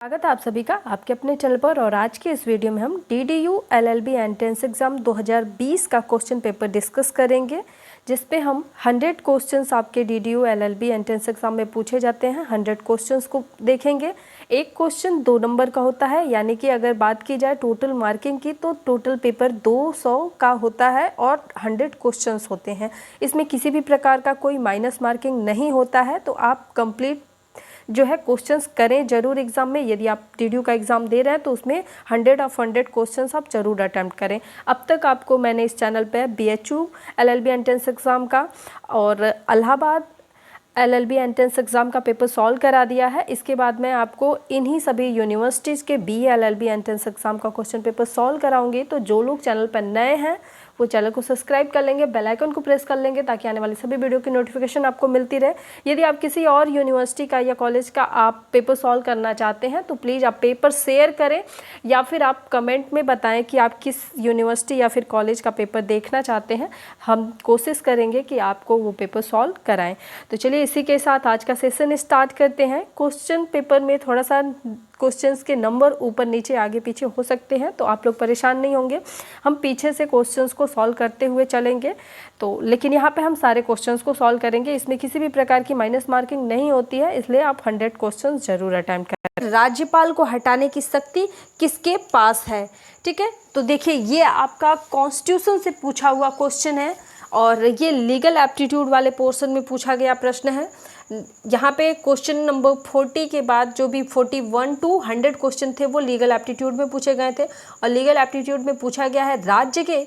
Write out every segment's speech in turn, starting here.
स्वागत है आप सभी का आपके अपने चैनल पर। और आज के इस वीडियो में हम DDU LLB एंट्रेंस एग्ज़ाम 2020 का क्वेश्चन पेपर डिस्कस करेंगे, जिस पे हम 100 क्वेश्चंस आपके DDU LLB एंट्रेंस एग्ज़ाम में पूछे जाते हैं। 100 क्वेश्चंस को देखेंगे। एक क्वेश्चन 2 नंबर का होता है, यानी कि अगर बात की जाए टोटल मार्किंग की तो टोटल पेपर 200 का होता है और 100 क्वेश्चंस होते हैं। इसमें किसी भी प्रकार का कोई माइनस मार्किंग नहीं होता है, तो आप कंप्लीट जो है क्वेश्चंस करें जरूर एग्जाम में। यदि आप DDU का एग्ज़ाम दे रहे हैं तो उसमें 100 ऑफ 100 क्वेश्चंस आप जरूर अटैम्प्ट करें। अब तक आपको मैंने इस चैनल पे BHU LLB एंट्रेंस एग्ज़ाम का और इलाहाबाद LLB एंट्रेंस एग्ज़ाम का पेपर सॉल्व करा दिया है। इसके बाद मैं आपको इन्हीं सभी यूनिवर्सिटीज़ के BA LLB एंट्रेंस एग्ज़ाम का क्वेश्चन पेपर सॉल्व कराऊंगी। तो जो लोग चैनल पर नए हैं वो चैनल को सब्सक्राइब कर लेंगे, बेल आइकन को प्रेस कर लेंगे, ताकि आने वाली सभी वीडियो की नोटिफिकेशन आपको मिलती रहे। यदि आप किसी और यूनिवर्सिटी का या कॉलेज का आप पेपर सॉल्व करना चाहते हैं तो प्लीज़ आप पेपर शेयर करें, या फिर आप कमेंट में बताएं कि आप किस यूनिवर्सिटी या फिर कॉलेज का पेपर देखना चाहते हैं। हम कोशिश करेंगे कि आपको वो पेपर सॉल्व कराएं। तो चलिए इसी के साथ आज का सेशन स्टार्ट करते हैं। क्वेश्चन पेपर में थोड़ा सा क्वेश्चंस के नंबर ऊपर नीचे आगे पीछे हो सकते हैं, तो आप लोग परेशान नहीं होंगे। हम पीछे से क्वेश्चंस को सॉल्व करते हुए चलेंगे, तो लेकिन यहाँ पे हम सारे क्वेश्चंस को सॉल्व करेंगे। इसमें किसी भी प्रकार की माइनस मार्किंग नहीं होती है, इसलिए आप 100 क्वेश्चंस जरूर अटेम्प्ट करें। राज्यपाल को हटाने की शक्ति किसके पास है? ठीक है, तो देखिए ये आपका कॉन्स्टिट्यूशन से पूछा हुआ क्वेश्चन है और ये लीगल एप्टीट्यूड वाले पोर्शन में पूछा गया प्रश्न है। यहाँ पे क्वेश्चन नंबर 40 के बाद जो भी 41 to 100 क्वेश्चन थे वो लीगल एप्टीट्यूड में पूछे गए थे। और लीगल एप्टीट्यूड में पूछा गया है राज्य के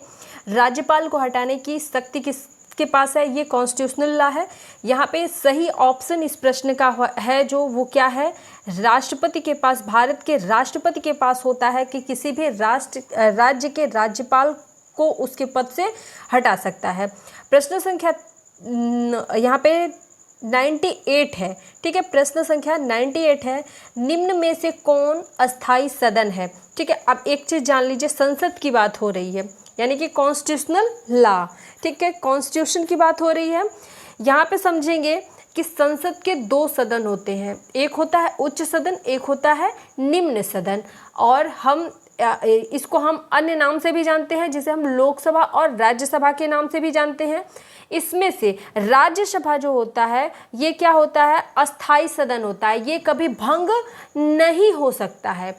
राज्यपाल को हटाने की शक्ति किसके पास है? ये कॉन्स्टिट्यूशनल लॉ है। यहाँ पे सही ऑप्शन इस प्रश्न का है जो वो क्या है? राष्ट्रपति के पास, भारत के राष्ट्रपति के पास होता है कि किसी भी राज्य के राज्यपाल को उसके पद से हटा सकता है। प्रश्न संख्या यहाँ पे 98 है। ठीक है, प्रश्न संख्या 98 है। निम्न में से कौन अस्थाई सदन है? ठीक है, अब एक चीज़ जान लीजिए, संसद की बात हो रही है, यानी कि कॉन्स्टिट्यूशनल लॉ। ठीक है, कॉन्स्टिट्यूशन की बात हो रही है। यहाँ पे समझेंगे कि संसद के 2 सदन होते हैं, एक होता है उच्च सदन, एक होता है निम्न सदन। और हम इसको हम अन्य नाम से भी जानते हैं, जिसे हम लोकसभा और राज्यसभा के नाम से भी जानते हैं। इसमें से राज्यसभा जो होता है ये क्या होता है? अस्थाई सदन होता है। ये कभी भंग नहीं हो सकता है,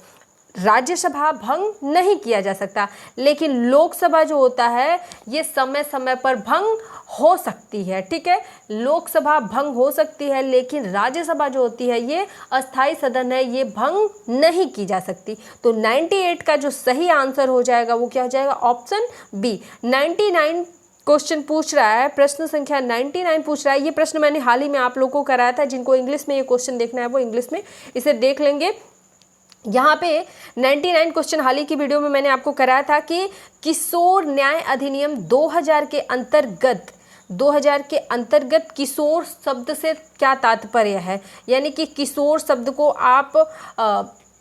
राज्यसभा भंग नहीं किया जा सकता। लेकिन लोकसभा जो होता है ये समय समय पर भंग हो सकती है। ठीक है, लोकसभा भंग हो सकती है, लेकिन राज्यसभा जो होती है ये अस्थाई सदन है, ये भंग नहीं की जा सकती। तो 98 का जो सही आंसर हो जाएगा वो क्या हो जाएगा? Option B. 99 क्वेश्चन पूछ रहा है, प्रश्न संख्या 99 पूछ रहा है। ये प्रश्न मैंने हाल ही में आप लोगों को कराया था। जिनको इंग्लिश में ये क्वेश्चन देखना है वो इंग्लिश में इसे देख लेंगे। यहाँ पे 99 क्वेश्चन हाल ही की वीडियो में मैंने आपको कराया था कि किशोर न्याय अधिनियम 2000 के अंतर्गत किशोर शब्द से क्या तात्पर्य है? यानी कि किशोर शब्द को आप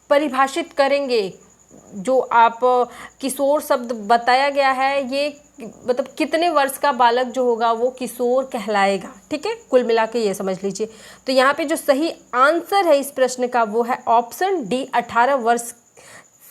परिभाषित करेंगे। जो आप किशोर शब्द बताया गया है, ये मतलब कितने वर्ष का बालक जो होगा वो किशोर कहलाएगा। ठीक है, कुल मिला के ये समझ लीजिए। तो यहाँ पे जो सही आंसर है इस प्रश्न का वो है ऑप्शन डी। 18 वर्ष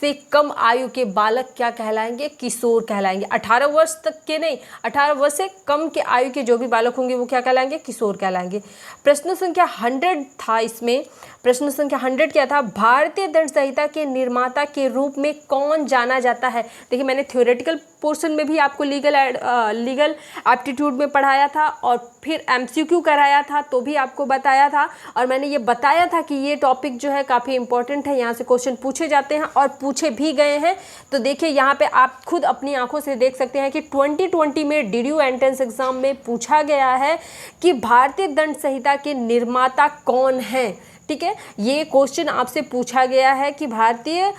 से कम आयु के बालक क्या कहलाएंगे? किशोर कहलाएंगे। 18 वर्ष तक के नहीं, 18 वर्ष से कम के आयु के जो भी बालक होंगे वो क्या कहलाएंगे? किशोर कहलाएंगे। प्रश्न संख्या 100 था। इसमें प्रश्न संख्या 100 क्या था? भारतीय दंड संहिता के निर्माता के रूप में कौन जाना जाता है? देखिए मैंने थ्योरेटिकल पोर्शन में भी आपको लीगल एप्टीट्यूड में पढ़ाया था और फिर MCQ कराया था तो भी आपको बताया था। और मैंने ये बताया था कि ये टॉपिक जो है काफ़ी इंपॉर्टेंट है, यहाँ से क्वेश्चन पूछे जाते हैं और पूछे भी गए हैं। तो देखिए यहाँ पे आप खुद अपनी आंखों से देख सकते हैं कि 2020 में DDU एंट्रेंस एग्जाम में पूछा गया है कि भारतीय दंड संहिता के निर्माता कौन है। ठीक है, ये क्वेश्चन आपसे पूछा गया है कि भारतीय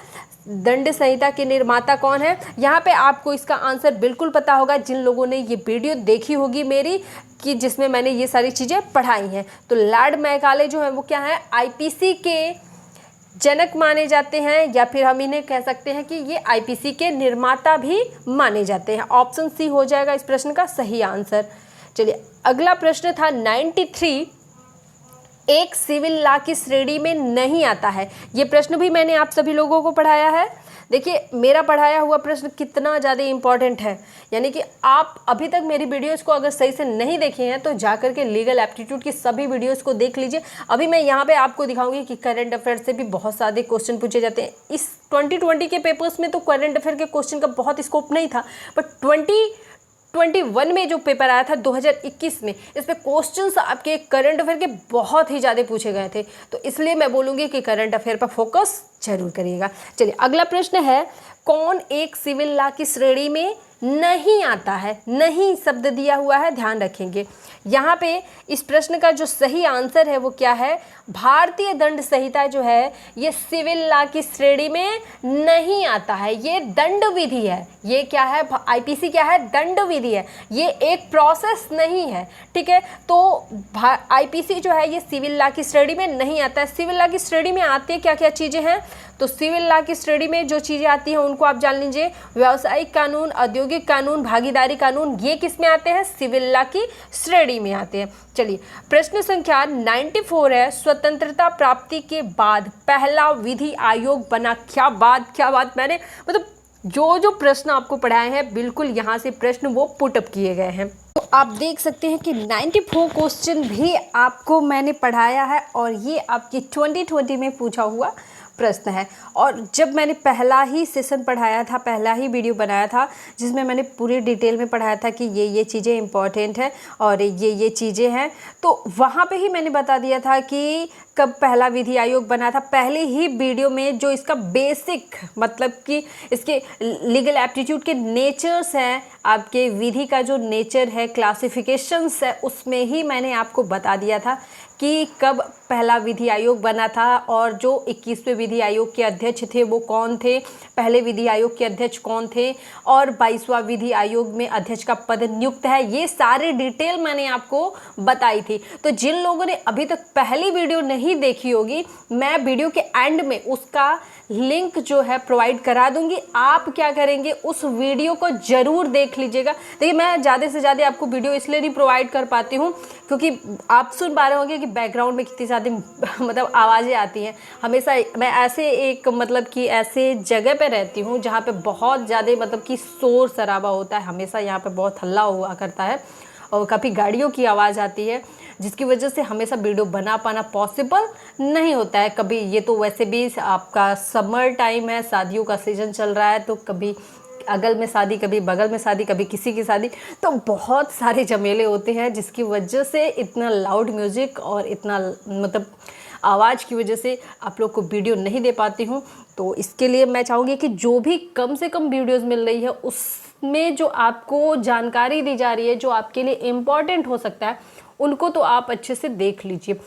दंड संहिता के निर्माता कौन है। यहाँ पे आपको इसका आंसर बिल्कुल पता होगा जिन लोगों ने ये वीडियो देखी होगी मेरी, कि जिसमें मैंने ये सारी चीज़ें पढ़ाई हैं। तो लॉर्ड मैकाले जो है वो क्या है? IPC के जनक माने जाते हैं, या फिर हम इन्हें कह सकते हैं कि ये IPC के निर्माता भी माने जाते हैं। ऑप्शन सी हो जाएगा इस प्रश्न का सही आंसर। चलिए अगला प्रश्न था 93 एक सिविल लॉ की श्रेणी में नहीं आता है? ये प्रश्न भी मैंने आप सभी लोगों को पढ़ाया है। देखिए मेरा पढ़ाया हुआ प्रश्न कितना ज़्यादा इम्पॉर्टेंट है, यानी कि आप अभी तक मेरी वीडियोस को अगर सही से नहीं देखे हैं तो जाकर के लीगल एप्टीट्यूड की सभी वीडियोस को देख लीजिए। अभी मैं यहाँ पे आपको दिखाऊंगी कि करंट अफेयर से भी बहुत सारे क्वेश्चन पूछे जाते हैं। इस 2020 के पेपर्स में तो करंट अफेयर के क्वेश्चन का बहुत स्कोप नहीं था, बट 2021 में जो पेपर आया था 2021 में, इस पे क्वेश्चंस आपके करंट अफेयर के बहुत ही ज़्यादा पूछे गए थे, तो इसलिए मैं बोलूँगी कि करंट अफेयर पर फोकस जरूर करिएगा। चलिए अगला प्रश्न है, कौन एक सिविल लॉ की श्रेणी में नहीं आता है? नहीं शब्द दिया हुआ है, ध्यान रखेंगे। यहाँ पे इस प्रश्न का जो सही आंसर है वो क्या है? भारतीय दंड संहिता जो है ये सिविल लॉ की श्रेणी में नहीं आता है, ये दंड विधि है। ये क्या है? आईपीसी क्या है? दंड विधि है, ये एक प्रोसेस नहीं है, ठीक है। तो आईपीसी जो है ये सिविल लॉ की श्रेणी में नहीं आता है। सिविल लॉ की श्रेणी में आती है क्या क्या चीज़ें हैं? तो सिविल लॉ की श्रेणी में जो चीज़ें आती हैं उनको आप जान लीजिए। व्यावसायिक कानून, औद्योगिक कानून, भागीदारी कानून, ये किस में आते हैं? सिविल लॉ की श्रेणी में आते हैं। चलिए प्रश्न संख्या 94 है, स्वतंत्रता प्राप्ति के बाद पहला विधि आयोग बना। क्या बात मैंने मतलब जो प्रश्न आपको पढ़ाए हैं बिल्कुल यहाँ से प्रश्न वो पुटअप किए गए हैं। तो आप देख सकते हैं कि 94 क्वेश्चन भी आपको मैंने पढ़ाया है और ये आपकी 2020 में पूछा हुआ प्रश्न है। और जब मैंने पहला ही सेशन पढ़ाया था, पहला ही वीडियो बनाया था जिसमें मैंने पूरी डिटेल में पढ़ाया था कि ये चीज़ें इंपॉर्टेंट है और ये चीज़ें हैं, तो वहाँ पे ही मैंने बता दिया था कि कब पहला विधि आयोग बना था। पहले ही वीडियो में जो इसका बेसिक मतलब कि इसके लीगल एप्टीट्यूड के नेचर्स हैं, आपके विधि का जो नेचर है, क्लासिफिकेशंस है, उसमें ही मैंने आपको बता दिया था कि कब पहला विधि आयोग बना था और जो 21वें विधि आयोग के अध्यक्ष थे वो कौन थे, पहले विधि आयोग के अध्यक्ष कौन थे और 22वां विधि आयोग में अध्यक्ष का पद नियुक्त है। ये सारी डिटेल मैंने आपको बताई थी। तो जिन लोगों ने अभी तक पहली वीडियो नहीं देखी होगी, मैं वीडियो के एंड में उसका लिंक जो है प्रोवाइड करा दूंगी। आप क्या करेंगे, उस वीडियो को ज़रूर देख लीजिएगा। देखिए मैं ज़्यादा से ज़्यादा आपको वीडियो इसलिए नहीं प्रोवाइड कर पाती हूँ क्योंकि आप सुन पा रहे होंगे कि बैकग्राउंड में कितनी ज़्यादा मतलब आवाज़ें आती हैं। हमेशा मैं ऐसे एक मतलब कि ऐसे जगह पे रहती हूँ जहाँ पे बहुत ज़्यादा मतलब कि शोर शराबा होता है, हमेशा यहाँ पे बहुत हल्ला हुआ करता है और काफ़ी गाड़ियों की आवाज़ आती है, जिसकी वजह से हमेशा वीडियो बना पाना पॉसिबल नहीं होता है। कभी ये तो वैसे भी आपका समर टाइम है, शादियों का सीज़न चल रहा है, तो कभी अगल में शादी, कभी बगल में शादी, कभी किसी की शादी, तो बहुत सारे झमेले होते हैं जिसकी वजह से इतना लाउड म्यूज़िक और इतना मतलब आवाज़ की वजह से आप लोग को वीडियो नहीं दे पाती हूँ। तो इसके लिए मैं चाहूँगी कि जो भी कम से कम वीडियोस मिल रही है उसमें जो आपको जानकारी दी जा रही है, जो आपके लिए इम्पॉर्टेंट हो सकता है, उनको तो आप अच्छे से देख लीजिए।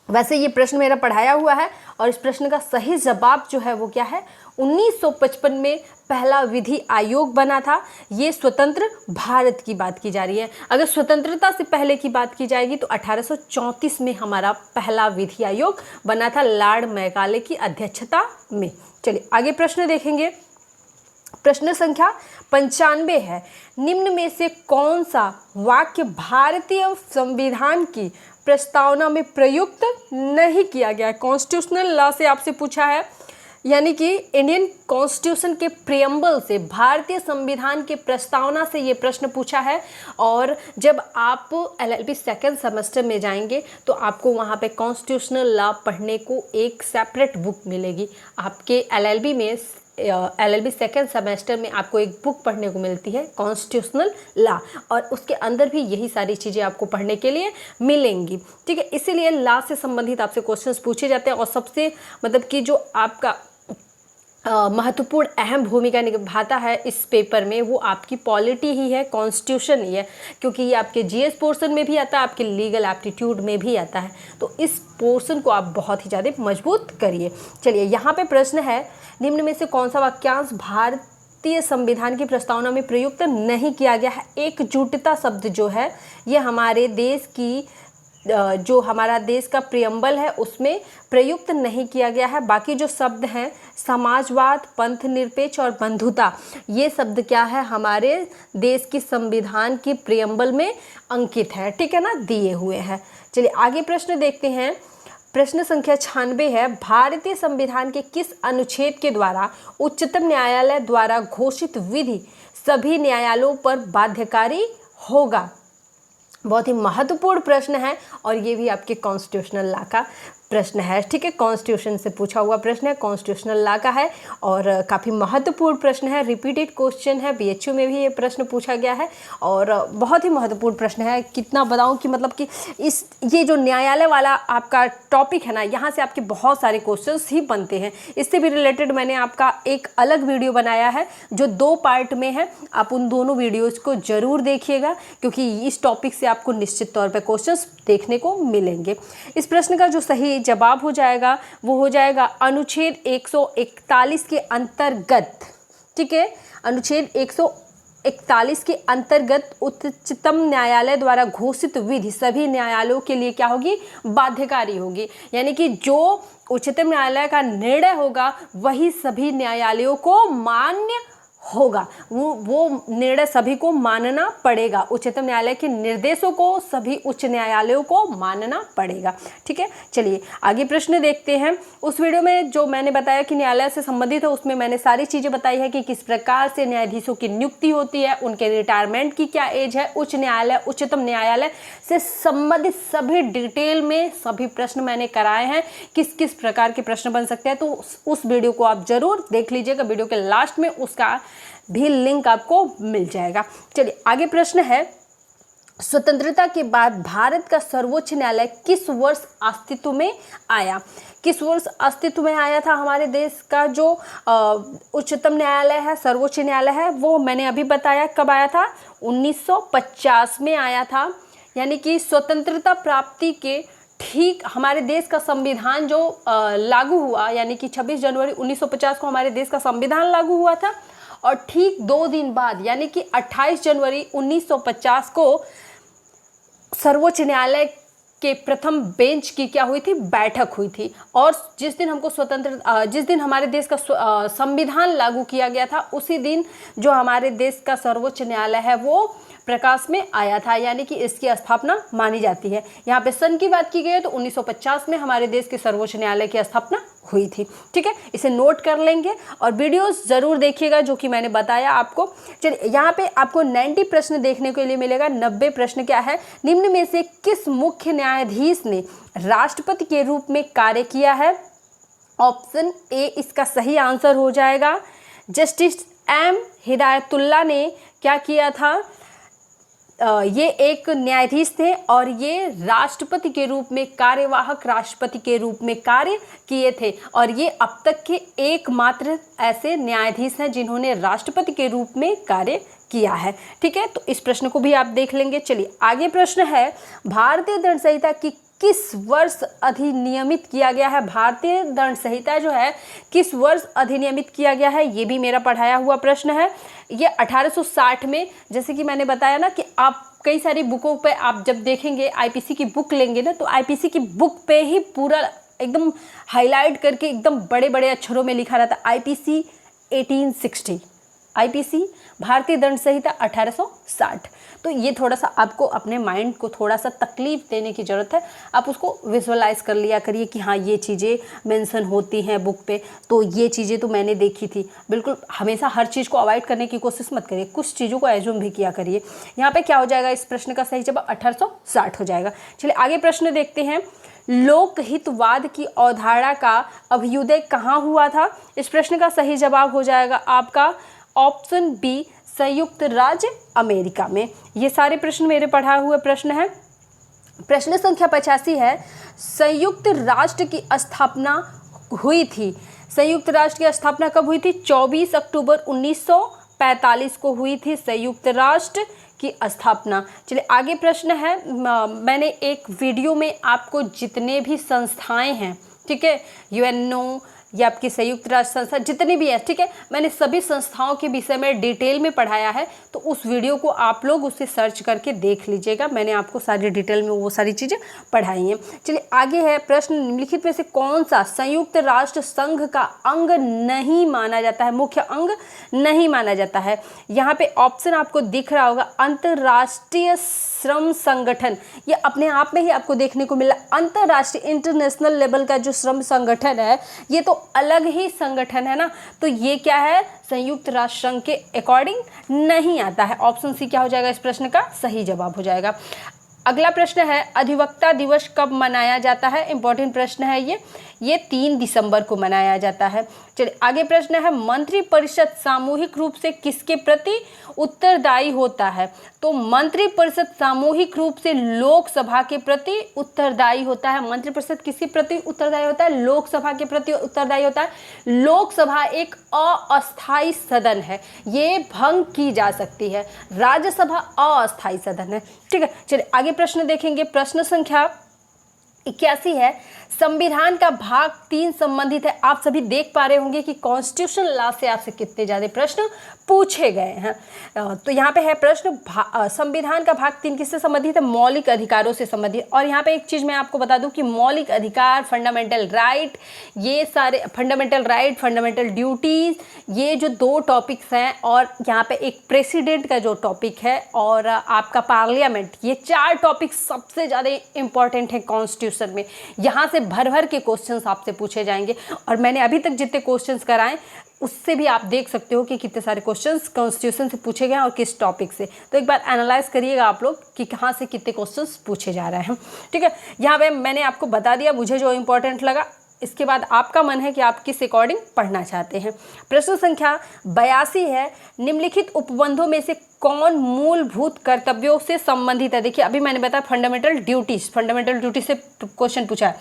वैसे ये प्रश्न मेरा पढ़ाया हुआ है और इस प्रश्न का सही जवाब जो है वो क्या है? 1955 में पहला विधि आयोग बना था। ये स्वतंत्र भारत की बात की जा रही है। अगर स्वतंत्रता से पहले की बात की जाएगी तो 1834 में हमारा पहला विधि आयोग बना था, लॉर्ड मैकाले की अध्यक्षता में। चलिए आगे प्रश्न देखेंगे। प्रश्न संख्या 95 है, निम्न में से कौन सा वाक्य भारतीय संविधान की प्रस्तावना में प्रयुक्त नहीं किया गया? कॉन्स्टिट्यूशनल लॉ से आपसे पूछा है, यानी कि इंडियन कॉन्स्टिट्यूशन के प्रियम्बल से, भारतीय संविधान के प्रस्तावना से ये प्रश्न पूछा है। और जब आप LLB सेकेंड सेमेस्टर में जाएंगे तो आपको वहाँ पे कॉन्स्टिट्यूशनल लॉ पढ़ने को एक सेपरेट बुक मिलेगी। आपके LLB में LLB सेकेंड सेमेस्टर में आपको एक बुक पढ़ने को मिलती है कॉन्स्टिट्यूशनल लॉ, और उसके अंदर भी यही सारी चीज़ें आपको पढ़ने के लिए मिलेंगी, ठीक है। इसीलिए लॉ से संबंधित आपसे क्वेश्चंस पूछे जाते हैं और सबसे मतलब कि जो आपका महत्वपूर्ण अहम भूमिका निभाता है इस पेपर में वो आपकी पॉलिटी ही है, कॉन्स्टिट्यूशन ही है, क्योंकि ये आपके GS पोर्शन में भी आता है, आपके लीगल एप्टीट्यूड में भी आता है। तो इस पोर्शन को आप बहुत ही ज़्यादा मजबूत करिए। चलिए यहाँ पे प्रश्न है, निम्न में से कौन सा वाक्यांश भारतीय संविधान की प्रस्तावना में प्रयुक्त नहीं किया गया है? एकजुटता शब्द जो है ये हमारे देश की जो हमारा देश का प्रियम्बल है उसमें प्रयुक्त नहीं किया गया है। बाकी जो शब्द हैं समाजवाद, पंथ निरपेक्ष और बंधुता, ये शब्द क्या है? हमारे देश की संविधान की प्रियम्बल में अंकित है, ठीक है ना, दिए हुए हैं। चलिए आगे प्रश्न देखते हैं। प्रश्न संख्या 96 है, भारतीय संविधान के किस अनुच्छेद के द्वारा उच्चतम न्यायालय द्वारा घोषित विधि सभी न्यायालयों पर बाध्यकारी होगा? बहुत ही महत्वपूर्ण प्रश्न है और ये भी आपके कॉन्स्टिट्यूशनल लॉ का प्रश्न है। ठीक है, कॉन्स्टिट्यूशन से पूछा हुआ प्रश्न है, कॉन्स्टिट्यूशनल लॉ का है और काफ़ी महत्वपूर्ण प्रश्न है। रिपीटेड क्वेश्चन है, बीएचयू में भी ये प्रश्न पूछा गया है और बहुत ही महत्वपूर्ण प्रश्न है। कितना बताऊं कि मतलब कि ये जो न्यायालय वाला आपका टॉपिक है ना, यहाँ से आपके बहुत सारे क्वेश्चंस ही बनते हैं। इससे भी रिलेटेड मैंने आपका एक अलग वीडियो बनाया है जो 2 पार्ट में है। आप उन दोनों वीडियोज़ को ज़रूर देखिएगा क्योंकि इस टॉपिक से आपको निश्चित तौर पर क्वेश्चंस देखने को मिलेंगे। इस प्रश्न का जो सही जवाब हो जाएगा वो हो जाएगा अनुच्छेद 141 के अंतर्गत। ठीक है, अनुच्छेद 141 के अंतर्गत उच्चतम न्यायालय द्वारा घोषित विधि सभी न्यायालयों के लिए क्या होगी? बाध्यकारी होगी। यानी कि जो उच्चतम न्यायालय का निर्णय होगा वही सभी न्यायालयों को मान्य होगा। वो निर्णय सभी को मानना पड़ेगा। उच्चतम न्यायालय के निर्देशों को सभी उच्च न्यायालयों को मानना पड़ेगा। ठीक है, चलिए आगे प्रश्न देखते हैं। उस वीडियो में जो मैंने बताया कि न्यायालय से संबंधित है उसमें मैंने सारी चीज़ें बताई है कि किस प्रकार से न्यायाधीशों की नियुक्ति होती है, उनके रिटायरमेंट की क्या एज है, उच्च न्यायालय उच्चतम न्यायालय से संबंधित सभी डिटेल में सभी प्रश्न मैंने कराए हैं, किस किस प्रकार के प्रश्न बन सकते हैं। तो उस वीडियो को आप जरूर देख लीजिएगा। वीडियो के लास्ट में उसका भी लिंक आपको मिल जाएगा। चलिए आगे प्रश्न है, स्वतंत्रता के बाद भारत का सर्वोच्च न्यायालय किस वर्ष अस्तित्व में आया? किस वर्ष अस्तित्व में आया था हमारे देश का जो उच्चतम न्यायालय है, सर्वोच्च न्यायालय है, वो मैंने अभी बताया कब आया था? 1950 में आया था। यानी कि स्वतंत्रता प्राप्ति के ठीक हमारे देश का संविधान जो लागू हुआ, यानी कि 26 जनवरी 1950 को हमारे देश का संविधान लागू हुआ था और ठीक 2 दिन बाद यानी कि 28 जनवरी 1950 को सर्वोच्च न्यायालय के प्रथम बेंच की क्या हुई थी? बैठक हुई थी। और जिस दिन हमारे देश का संविधान लागू किया गया था उसी दिन जो हमारे देश का सर्वोच्च न्यायालय है वो प्रकाश में आया था, यानी कि इसकी स्थापना मानी जाती है। यहाँ पे सन की बात की गई है तो 1950 में हमारे देश के सर्वोच्च न्यायालय की स्थापना हुई थी। ठीक है, इसे नोट कर लेंगे और वीडियोस जरूर देखिएगा जो कि मैंने बताया आपको। चलिए यहाँ पे आपको 90 प्रश्न देखने के लिए मिलेगा। 90 प्रश्न क्या है? निम्न में से किस मुख्य न्यायाधीश ने राष्ट्रपति के रूप में कार्य किया है? ऑप्शन ए इसका सही आंसर हो जाएगा। जस्टिस एम हिदायतुल्ला ने क्या किया था? ये एक न्यायाधीश थे और ये राष्ट्रपति के रूप में, कार्यवाहक राष्ट्रपति के रूप में कार्य किए थे और ये अब तक के एकमात्र ऐसे न्यायाधीश हैं जिन्होंने राष्ट्रपति के रूप में कार्य किया है। ठीक है, तो इस प्रश्न को भी आप देख लेंगे। चलिए आगे प्रश्न है, भारतीय दंड संहिता की किस वर्ष अधिनियमित किया गया है? भारतीय दंड संहिता जो है किस वर्ष अधिनियमित किया गया है? ये भी मेरा पढ़ाया हुआ प्रश्न है। ये 1860 में, जैसे कि मैंने बताया ना कि आप कई सारी बुकों पे आप जब देखेंगे, आईपीसी की बुक लेंगे ना तो आईपीसी की बुक पे ही पूरा एकदम हाईलाइट करके एकदम बड़े बड़े अक्षरों में लिखा रहता है आईपीसी 1860, आईपीसी भारतीय दंड संहिता 1860। तो ये थोड़ा सा आपको अपने माइंड को थोड़ा सा तकलीफ देने की ज़रूरत है। आप उसको विजुअलाइज कर लिया करिए कि हाँ ये चीज़ें मेंशन होती हैं बुक पे, तो ये चीज़ें तो मैंने देखी थी। बिल्कुल हमेशा हर चीज़ को अवॉइड करने की कोशिश मत करिए, कुछ चीज़ों को एज्यूम भी किया करिए। यहाँ पे क्या हो जाएगा? इस प्रश्न का सही जवाब 1860 हो जाएगा। चलिए आगे प्रश्न देखते हैं। लोकहितवाद की अवधारणा का अभ्युदय कहाँ हुआ था? इस प्रश्न का सही जवाब हो जाएगा आपका ऑप्शन बी, संयुक्त राज्य अमेरिका में। ये सारे प्रश्न मेरे पढ़ाए हुए प्रश्न हैं। प्रश्न संख्या 85 है, संयुक्त राष्ट्र की स्थापना हुई थी। संयुक्त राष्ट्र की स्थापना कब हुई थी? 24 अक्टूबर 1945 को हुई थी संयुक्त राष्ट्र की स्थापना। चलिए आगे प्रश्न है, मैंने एक वीडियो में आपको जितने भी संस्थाएं हैं, ठीक है, यूएनओ या आपकी संयुक्त राष्ट्र संस्था जितनी भी है, ठीक है, मैंने सभी संस्थाओं के विषय में डिटेल में पढ़ाया है। तो उस वीडियो को आप लोग उसे सर्च करके देख लीजिएगा। मैंने आपको सारी डिटेल में वो सारी चीज़ें पढ़ाई हैं। चलिए आगे है प्रश्न, निम्नलिखित में से कौन सा संयुक्त राष्ट्र संघ का अंग नहीं माना जाता है? मुख्य अंग नहीं माना जाता है। यहाँ पे ऑप्शन आपको दिख रहा होगा, अंतर्राष्ट्रीय श्रम संगठन, ये अपने आप में ही आपको देखने को मिला। अंतर्राष्ट्रीय इंटरनेशनल लेवल का जो श्रम संगठन है ये तो अलग ही संगठन है ना, तो ये क्या है, संयुक्त राष्ट्र संघ के अकॉर्डिंग नहीं आता है। ऑप्शन सी क्या हो जाएगा इस प्रश्न का सही जवाब हो जाएगा। अगला प्रश्न है अधिवक्ता दिवस कब मनाया जाता है, इंपॉर्टेंट प्रश्न है ये 3 दिसंबर को मनाया जाता है। चलिए आगे प्रश्न है मंत्रिपरिषद सामूहिक रूप से किसके प्रति उत्तरदायी होता है, तो मंत्रिपरिषद सामूहिक रूप से लोकसभा के प्रति उत्तरदायी होता है। मंत्रिपरिषद किसके प्रति उत्तरदायी होता है, लोकसभा के प्रति उत्तरदायी होता है। लोकसभा एक अस्थायी सदन है, ये भंग की जा सकती है, राज्यसभा अस्थायी सदन है, ठीक है। चलिए आगे प्रश्न देखेंगे, प्रश्न संख्या 81 है, संविधान का भाग 3 संबंधित है। आप सभी देख पा रहे होंगे कि कॉन्स्टिट्यूशन लॉ से आपसे कितने ज़्यादा प्रश्न पूछे गए हैं। तो यहाँ पे है प्रश्न संविधान का भाग 3 किससे संबंधित है, मौलिक अधिकारों से संबंधित। और यहाँ पे एक चीज़ मैं आपको बता दूँ कि मौलिक अधिकार, फंडामेंटल राइट, ये सारे फंडामेंटल राइट, फंडामेंटल ड्यूटीज़, ये जो 2 टॉपिक्स हैं, और यहाँ पे एक प्रेसिडेंट का जो टॉपिक है और आपका पार्लियामेंट, ये 4 टॉपिक सबसे ज़्यादा इंपॉर्टेंट है कॉन्स्टिट्यूशन में। यहाँ से भर भर के क्वेश्चंस आपसे पूछे जाएंगे, और मैंने अभी तक जितने क्वेश्चंस कराए उससे भी आप देख सकते हो कि कितने सारे क्वेश्चंस कॉन्स्टिट्यूशन से पूछे गए हैं और किस टॉपिक से। तो एक बार एनालाइज करिएगा आप लोग कि कहाँ से कितने क्वेश्चंस पूछे जा रहे हैं, ठीक है। यहाँ पे मैंने आपको बता दिया मुझे जो इंपॉर्टेंट लगा, इसके बाद आपका मन है कि आप किस अकॉर्डिंग पढ़ना चाहते हैं। प्रश्न संख्या 82 है, निम्नलिखित उपबंधों में से कौन मूलभूत कर्तव्यों से संबंधित है। देखिए अभी मैंने बताया फंडामेंटल ड्यूटीज से क्वेश्चन पूछा है।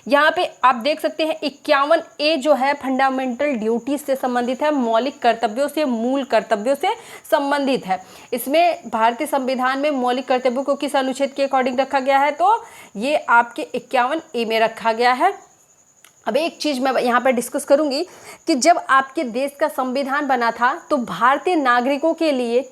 यहाँ पे आप देख सकते हैं 51A जो है फंडामेंटल ड्यूटीज से संबंधित है, मौलिक कर्तव्यों से, मूल कर्तव्यों से संबंधित है। इसमें भारतीय संविधान में मौलिक कर्तव्यों को किस अनुच्छेद के अकॉर्डिंग रखा गया है, तो ये आपके 51A में रखा गया है। अब एक चीज़ मैं यहाँ पर डिस्कस करूँगी कि जब आपके देश का संविधान बना था तो भारतीय नागरिकों के लिए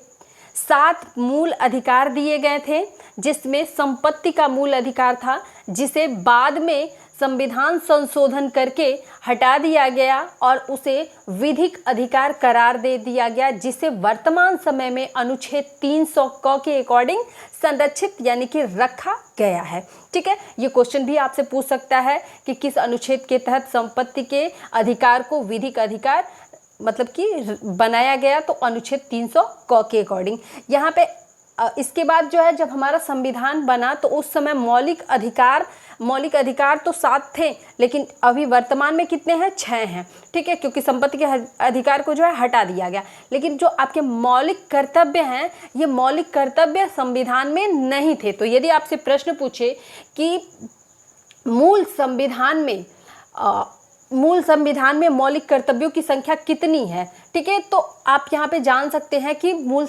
7 मूल अधिकार दिए गए थे, जिसमें संपत्ति का मूल अधिकार था, जिसे बाद में संविधान संशोधन करके हटा दिया गया और उसे विधिक अधिकार करार दे दिया गया, जिसे वर्तमान समय में अनुच्छेद 300 क के अकॉर्डिंग संरक्षित यानी कि रखा गया है, ठीक है। ये क्वेश्चन भी आपसे पूछ सकता है कि किस अनुच्छेद के तहत संपत्ति के अधिकार को विधिक अधिकार मतलब कि बनाया गया, तो अनुच्छेद 300 क के अकॉर्डिंग। यहाँ पे इसके बाद जो है जब हमारा संविधान बना तो उस समय मौलिक अधिकार तो 7 थे, लेकिन अभी वर्तमान में कितने हैं, 6 हैं, ठीक है, क्योंकि संपत्ति के अधिकार को जो है हटा दिया गया। लेकिन जो आपके मौलिक कर्तव्य हैं, ये मौलिक कर्तव्य संविधान में नहीं थे। तो यदि आपसे प्रश्न पूछे कि मूल संविधान में मौलिक कर्तव्यों की संख्या कितनी है, ठीक है, तो आप यहाँ पे जान सकते हैं कि मूल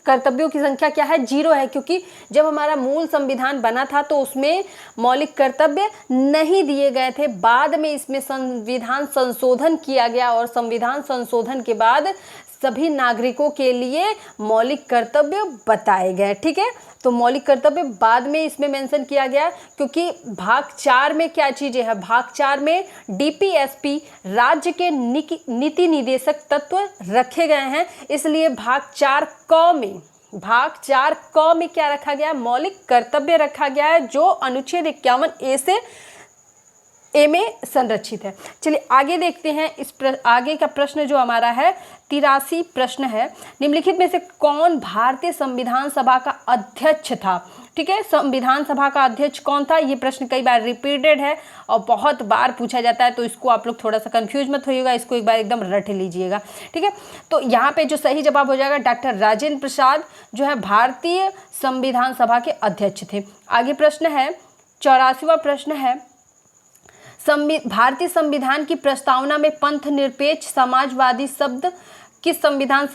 कर्तव्यों की संख्या क्या है, 0 है, क्योंकि जब हमारा मूल संविधान बना था तो उसमें मौलिक कर्तव्य नहीं दिए गए थे। बाद में इसमें संविधान संशोधन किया गया और संविधान संशोधन के बाद सभी नागरिकों के लिए मौलिक कर्तव्य बताए गए, ठीक है। तो मौलिक कर्तव्य बाद में इसमें मेंशन किया गया, क्योंकि भाग 4 में क्या चीज़ें हैं, भाग 4 में डीपीएसपी राज्य के नीति निर्देशक तत्व रखे गए हैं, इसलिए भाग 4 क में क्या रखा गया, मौलिक कर्तव्य रखा गया है, जो अनुच्छेद 51A से ए में संरक्षित है। चलिए आगे देखते हैं, आगे का प्रश्न जो हमारा है 83 प्रश्न है, निम्नलिखित में से कौन भारतीय संविधान सभा का अध्यक्ष था, ठीक है। संविधान सभा का अध्यक्ष कौन था, ये प्रश्न कई बार रिपीटेड है और बहुत बार पूछा जाता है, तो इसको आप लोग थोड़ा सा कंफ्यूज मत होइएगा, इसको एक बार एकदम रट लीजिएगा, ठीक है। तो यहाँ पे जो सही जवाब हो जाएगा डॉक्टर राजेंद्र प्रसाद जो है भारतीय संविधान सभा के अध्यक्ष थे। आगे प्रश्न है 84वां प्रश्न है, भारतीय संविधान की प्रस्तावना में पंथ निरपेक्ष समाजवादी शब्द किस संविधान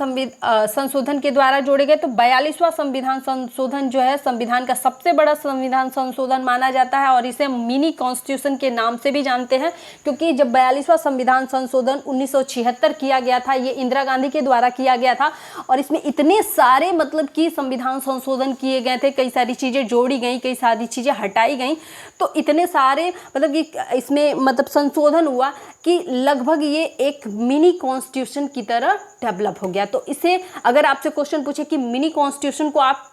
संशोधन के द्वारा जोड़े गए, तो 42वां संविधान संशोधन जो है संविधान का सबसे बड़ा संविधान संशोधन माना जाता है और इसे मिनी कॉन्स्टिट्यूशन के नाम से भी जानते हैं, क्योंकि जब 42वां संविधान संशोधन 1976 किया गया था, ये इंदिरा गांधी के द्वारा किया गया था और इसमें इतने सारे मतलब कि संविधान संशोधन किए गए थे, कई सारी चीज़ें जोड़ी गई, कई सारी चीज़ें हटाई गई, तो इतने सारे मतलब कि इसमें मतलब संशोधन हुआ कि लगभग ये एक मिनी कॉन्स्टिट्यूशन की तरह डेवलप हो गया। तो इसे अगर आपसे क्वेश्चन पूछे कि मिनी कॉन्स्टिट्यूशन को आप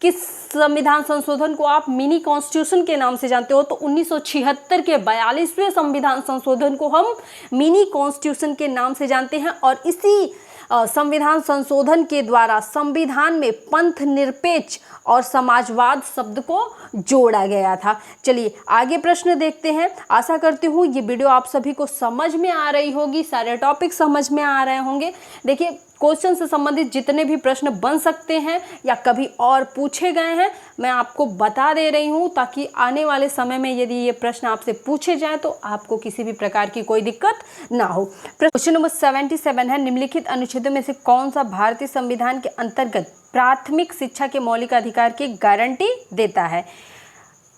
किस संविधान संशोधन को आप मिनी कॉन्स्टिट्यूशन के नाम से जानते हो? तो 1976 के 42वें संविधान संशोधन को हम मिनी कॉन्स्टिट्यूशन के नाम से जानते हैं। और इसी संविधान संशोधन के द्वारा संविधान में पंथ निरपेक्ष और समाजवाद शब्द को जोड़ा गया था। चलिए आगे प्रश्न देखते हैं। आशा करती हूँ ये वीडियो आप सभी को समझ में आ रही होगी, सारे टॉपिक समझ में आ रहे होंगे। देखिए क्वेश्चन से संबंधित जितने भी प्रश्न बन सकते हैं या कभी और पूछे गए हैं मैं आपको बता दे रही हूँ, ताकि आने वाले समय में यदि ये प्रश्न आपसे पूछे जाएं तो आपको किसी भी प्रकार की कोई दिक्कत ना हो। क्वेश्चन नंबर 77 है, निम्नलिखित अनुच्छेदों में से कौन सा भारतीय संविधान के अंतर्गत प्राथमिक शिक्षा के मौलिक अधिकार की गारंटी देता है?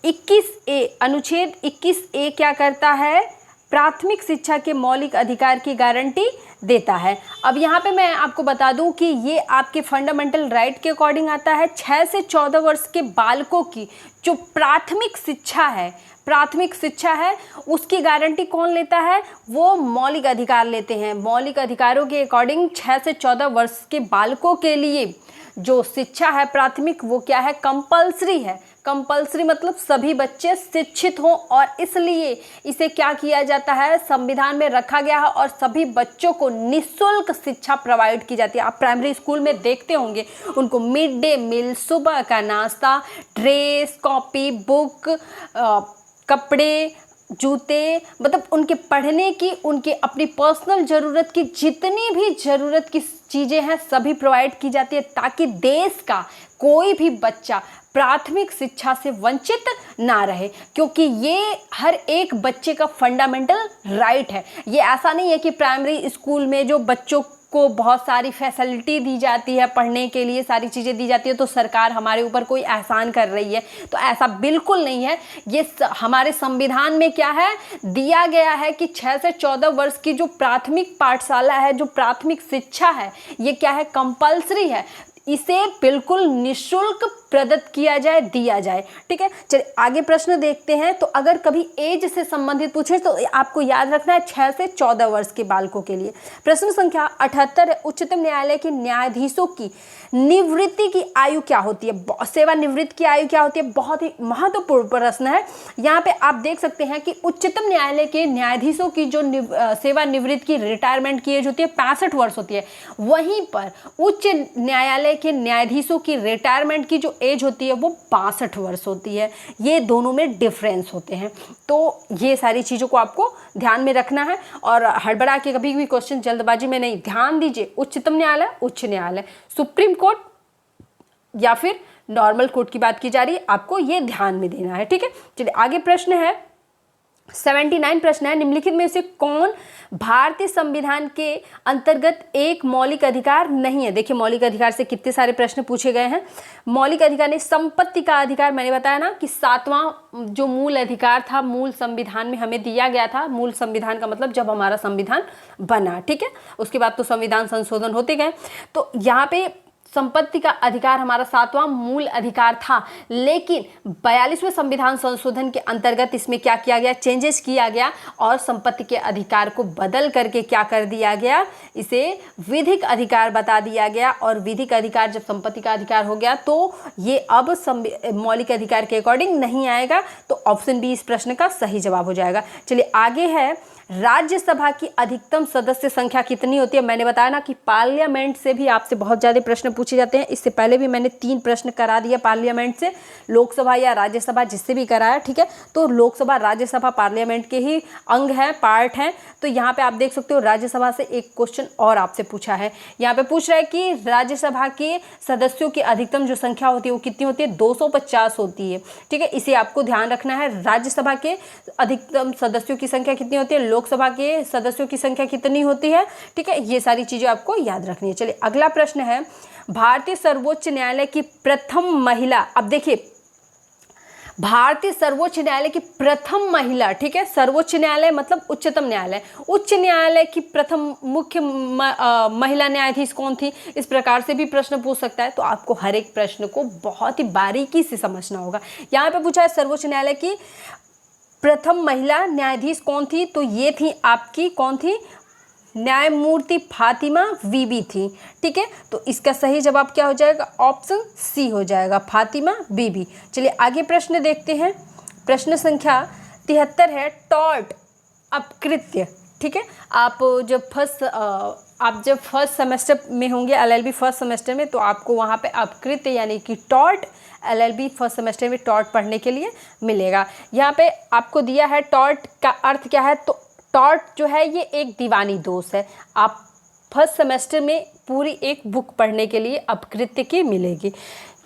21A, अनुच्छेद 21A क्या करता है? प्राथमिक शिक्षा के मौलिक अधिकार की गारंटी देता है। अब यहाँ पे मैं आपको बता दूं कि ये आपके फंडामेंटल राइट के अकॉर्डिंग आता है। 6 से 14 वर्ष के बालकों की जो प्राथमिक शिक्षा है उसकी गारंटी कौन लेता है? वो मौलिक अधिकार लेते हैं। मौलिक अधिकारों के अकॉर्डिंग 6 से 14 वर्ष के बालकों के लिए जो शिक्षा है प्राथमिक, वो क्या है? कंपल्सरी है। कंपल्सरी मतलब सभी बच्चे शिक्षित हों, और इसलिए इसे क्या किया जाता है? संविधान में रखा गया है और सभी बच्चों को निःशुल्क शिक्षा प्रोवाइड की जाती है। आप प्राइमरी स्कूल में देखते होंगे उनको मिड डे मील, सुबह का नाश्ता, ड्रेस, कॉपी, बुक, कपड़े, जूते, मतलब उनके पढ़ने की, उनके अपनी पर्सनल ज़रूरत की जितनी भी ज़रूरत की चीज़ें हैं सभी प्रोवाइड की जाती है, ताकि देश का कोई भी बच्चा प्राथमिक शिक्षा से वंचित ना रहे, क्योंकि ये हर एक बच्चे का फंडामेंटल राइट है। ये ऐसा नहीं है कि प्राइमरी स्कूल में जो बच्चों को बहुत सारी फैसिलिटी दी जाती है, पढ़ने के लिए सारी चीज़ें दी जाती है, तो सरकार हमारे ऊपर कोई एहसान कर रही है, तो ऐसा बिल्कुल नहीं है। ये हमारे संविधान में क्या है? दिया गया है कि 6 से 14 वर्ष की जो प्राथमिक पाठशाला है, जो प्राथमिक शिक्षा है, ये क्या है? कंपल्सरी है। इसे बिल्कुल निःशुल्क प्रदत्त किया जाए, दिया जाए। ठीक है, चलिए आगे प्रश्न देखते हैं। तो अगर कभी एज से संबंधित पूछे तो आपको याद रखना है 6 से 14 वर्ष के बालकों के लिए। प्रश्न संख्या 78 है, उच्चतम न्यायालय के न्यायाधीशों की निवृत्ति की आयु क्या होती है? सेवानिवृत्ति की आयु क्या होती है? बहुत ही महत्वपूर्ण प्रश्न है। यहाँ पे आप देख सकते हैं कि उच्चतम न्यायालय के न्यायाधीशों की जो सेवानिवृत्ति की रिटायरमेंट की एज होती है 65 वर्ष होती है। वहीं पर उच्च न्यायालय के न्यायाधीशों की रिटायरमेंट की जो एज होती है वो 62 वर्ष होती है। ये दोनों में डिफरेंस होते हैं, तो ये सारी चीज़ों को आपको ध्यान में रखना है और हड़बड़ा के कभी भी क्वेश्चन जल्दबाजी में नहीं। ध्यान दीजिए, उच्चतम न्यायालय, उच्च न्यायालय, सुप्रीम कोर्ट या फिर नॉर्मल कोर्ट की बात की जा रही है, आपको ये ध्यान में देना है। ठीक है, चलिए आगे प्रश्न है 79 प्रश्न है, निम्नलिखित में से कौन भारतीय संविधान के अंतर्गत एक मौलिक अधिकार नहीं है? देखिए मौलिक अधिकार से कितने सारे प्रश्न पूछे गए हैं। मौलिक अधिकार ने संपत्ति का अधिकार, मैंने बताया ना कि 7वां जो मूल अधिकार था मूल संविधान में हमें दिया गया था। मूल संविधान का मतलब जब हमारा संविधान बना, ठीक है, उसके बाद तो संविधान संशोधन होते गए। तो यहाँ पे संपत्ति का अधिकार हमारा 7वां मूल अधिकार था, लेकिन 42वें संविधान संशोधन के अंतर्गत इसमें क्या किया गया? चेंजेस किया गया और संपत्ति के अधिकार को बदल करके क्या कर दिया गया? इसे विधिक अधिकार बता दिया गया। और विधिक अधिकार जब संपत्ति का अधिकार हो गया तो ये अब मौलिक अधिकार के अकॉर्डिंग नहीं आएगा, तो ऑप्शन बी इस प्रश्न का सही जवाब हो जाएगा। चलिए आगे है, राज्यसभा की अधिकतम सदस्य संख्या कितनी होती है? मैंने बताया ना कि पार्लियामेंट से भी आपसे बहुत ज़्यादा प्रश्न पूछे जाते हैं। इससे पहले भी मैंने 3 प्रश्न करा दिया पार्लियामेंट से, लोकसभा या राज्यसभा जिससे भी कराया। ठीक है, तो लोकसभा राज्यसभा पार्लियामेंट के ही अंग है, पार्ट है। तो यहाँ पे आप देख सकते हो राज्यसभा से एक क्वेश्चन और आपसे पूछा है। यहाँ पे पूछ रहा है कि राज्यसभा के सदस्यों की अधिकतम जो संख्या होती है वो कितनी होती है? 250 होती है। ठीक है, इसे आपको ध्यान रखना है। राज्यसभा के अधिकतम सदस्यों की संख्या कितनी होती है? लोकसभा के सदस्यों की संख्या कितनी होती है? ठीक है, ये सारी चीजें आपको याद रखनी है। चलिए अगला प्रश्न है, भारतीय सर्वोच्च न्यायालय की प्रथम महिला, अब देखिए भारतीय सर्वोच्च न्यायालय की प्रथम महिला, ठीक है, सर्वोच्च न्यायालय मतलब उच्चतम न्यायालय, उच्च न्यायालय की प्रथम मुख्य महिला न्यायाधीश कौन थी? इस प्रकार से भी प्रश्न पूछ सकता है। तो आपको हर एक प्रश्न को बहुत ही बारीकी से समझना होगा। यहाँ पे पूछा है सर्वोच्च न्यायालय की प्रथम महिला न्यायाधीश कौन थी? तो ये थी आपकी, कौन थी? न्यायमूर्ति फातिमा बीबी थी। ठीक है, तो इसका सही जवाब क्या हो जाएगा? ऑप्शन सी हो जाएगा, फातिमा बीबी। चलिए आगे प्रश्न देखते हैं। प्रश्न संख्या 73 है टॉर्ट अपकृत्य। ठीक है, आप जब फर्स्ट सेमेस्टर में होंगे एलएलबी फर्स्ट सेमेस्टर में, तो आपको वहाँ पे अपकृत्य यानी कि टॉर्ट एलएलबी फर्स्ट सेमेस्टर में टॉर्ट पढ़ने के लिए मिलेगा। यहाँ पे आपको दिया है टॉर्ट का अर्थ क्या है, तो टॉर्ट जो है ये एक दीवानी दोष है। आप फर्स्ट सेमेस्टर में पूरी एक बुक पढ़ने के लिए अपकृत्य की मिलेगी।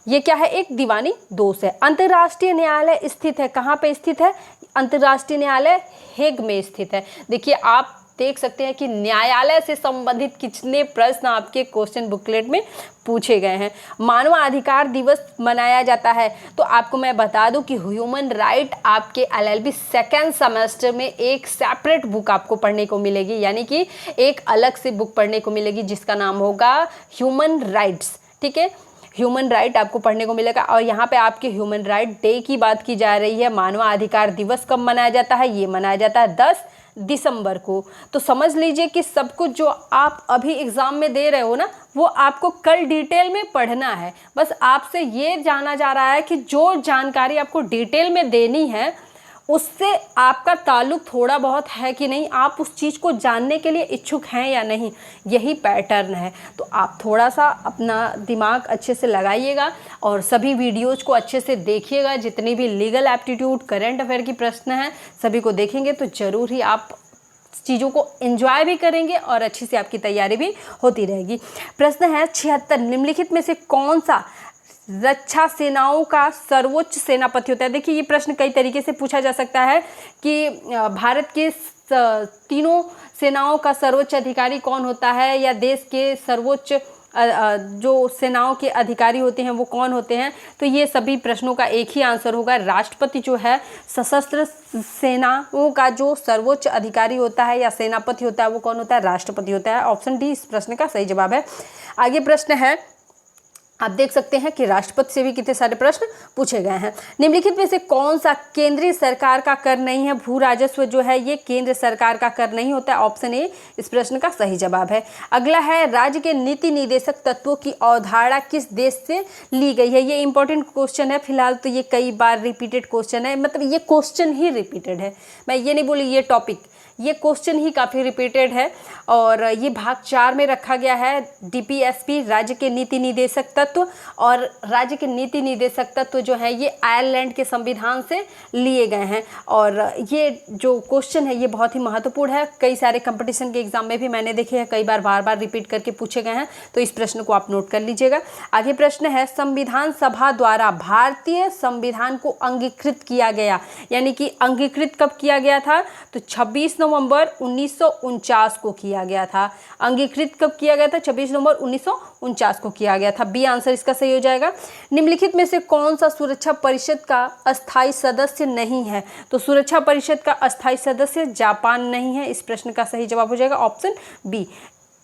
ये क्या है? एक दीवानी दोष है। अंतर्राष्ट्रीय न्यायालय स्थित है, कहाँ पे स्थित है? अंतर्राष्ट्रीय न्यायालय हेग में स्थित है। देखिए आप देख सकते हैं कि न्यायालय से संबंधित कितने प्रश्न आपके क्वेश्चन बुकलेट में पूछे गए हैं। मानवाधिकार दिवस मनाया जाता है, तो आपको मैं बता दूं कि ह्यूमन राइट आपके एलएलबी सेकेंड सेमेस्टर में एक सेपरेट बुक आपको पढ़ने को मिलेगी, यानी कि एक अलग से बुक पढ़ने को मिलेगी जिसका नाम होगा ह्यूमन राइट्स। ठीक है, ह्यूमन राइट आपको पढ़ने को मिलेगा। और यहाँ पे आपके ह्यूमन राइट डे की बात की जा रही है। मानवाधिकार दिवस कब मनाया जाता है? ये मनाया जाता है 10 दिसंबर को। तो समझ लीजिए कि सब कुछ जो आप अभी एग्ज़ाम में दे रहे हो ना, वो आपको कल डिटेल में पढ़ना है। बस आपसे ये जाना जा रहा है कि जो जानकारी आपको डिटेल में देनी है उससे आपका ताल्लुक थोड़ा बहुत है कि नहीं, आप उस चीज़ को जानने के लिए इच्छुक हैं या नहीं, यही पैटर्न है। तो आप थोड़ा सा अपना दिमाग अच्छे से लगाइएगा और सभी वीडियोज़ को अच्छे से देखिएगा। जितनी भी लीगल एप्टीट्यूड, करंट अफेयर की प्रश्न हैं, सभी को देखेंगे तो ज़रूर ही आप चीज़ों को एंजॉय भी करेंगे और अच्छी से आपकी तैयारी भी होती रहेगी। प्रश्न है 76, निम्नलिखित में से कौन सा रक्षा सेनाओं का सर्वोच्च सेनापति होता है? देखिए ये प्रश्न कई तरीके से पूछा जा सकता है कि भारत के तीनों सेनाओं का सर्वोच्च अधिकारी कौन होता है, या देश के सर्वोच्च जो सेनाओं के अधिकारी होते हैं वो कौन होते हैं। तो ये सभी प्रश्नों का एक ही आंसर होगा, राष्ट्रपति जो है सशस्त्र सेनाओं का जो सर्वोच्च अधिकारी होता है या सेनापति होता है वो कौन होता है? राष्ट्रपति होता है। ऑप्शन डी इस प्रश्न का सही जवाब है। आगे प्रश्न है, आप देख सकते हैं कि राष्ट्रपति से भी कितने सारे प्रश्न पूछे गए हैं। निम्नलिखित में से कौन सा केंद्रीय सरकार का कर नहीं है? भू राजस्व जो है ये केंद्र सरकार का कर नहीं होता है। ऑप्शन ए इस प्रश्न का सही जवाब है। अगला है, राज्य के नीति निदेशक तत्वों की अवधारणा किस देश से ली गई है? ये इंपॉर्टेंट क्वेश्चन है। फिलहाल तो ये कई बार रिपीटेड क्वेश्चन है, मतलब ये क्वेश्चन ही रिपीटेड है, मैं ये नहीं बोली ये टॉपिक, ये क्वेश्चन ही काफ़ी रिपीटेड है। और ये भाग 4 में रखा गया है। डीपीएसपी राज्य के नीति निदेशक तत्व, और राज्य के नीति निदेशक तत्व जो है ये आयरलैंड के संविधान से लिए गए हैं। और ये जो क्वेश्चन है ये बहुत ही महत्वपूर्ण है। कई सारे कंपटीशन के एग्जाम में भी मैंने देखे हैं, कई बार बार रिपीट करके पूछे गए हैं, तो इस प्रश्न को आप नोट कर लीजिएगा। आगे प्रश्न है, संविधान सभा द्वारा भारतीय संविधान को अंगीकृत किया गया, यानी कि अंगीकृत कब किया गया था? तो 26 नवंबर 1949 को किया गया था। अंगीकृत कब किया गया था? 26 नवंबर 1949 को किया गया था। बी आंसर इसका सही हो जाएगा। निम्नलिखित में से कौन सा सुरक्षा परिषद का अस्थायी सदस्य नहीं है? तो सुरक्षा परिषद का अस्थायी सदस्य जापान नहीं है। इस प्रश्न का सही जवाब हो जाएगा ऑप्शन बी।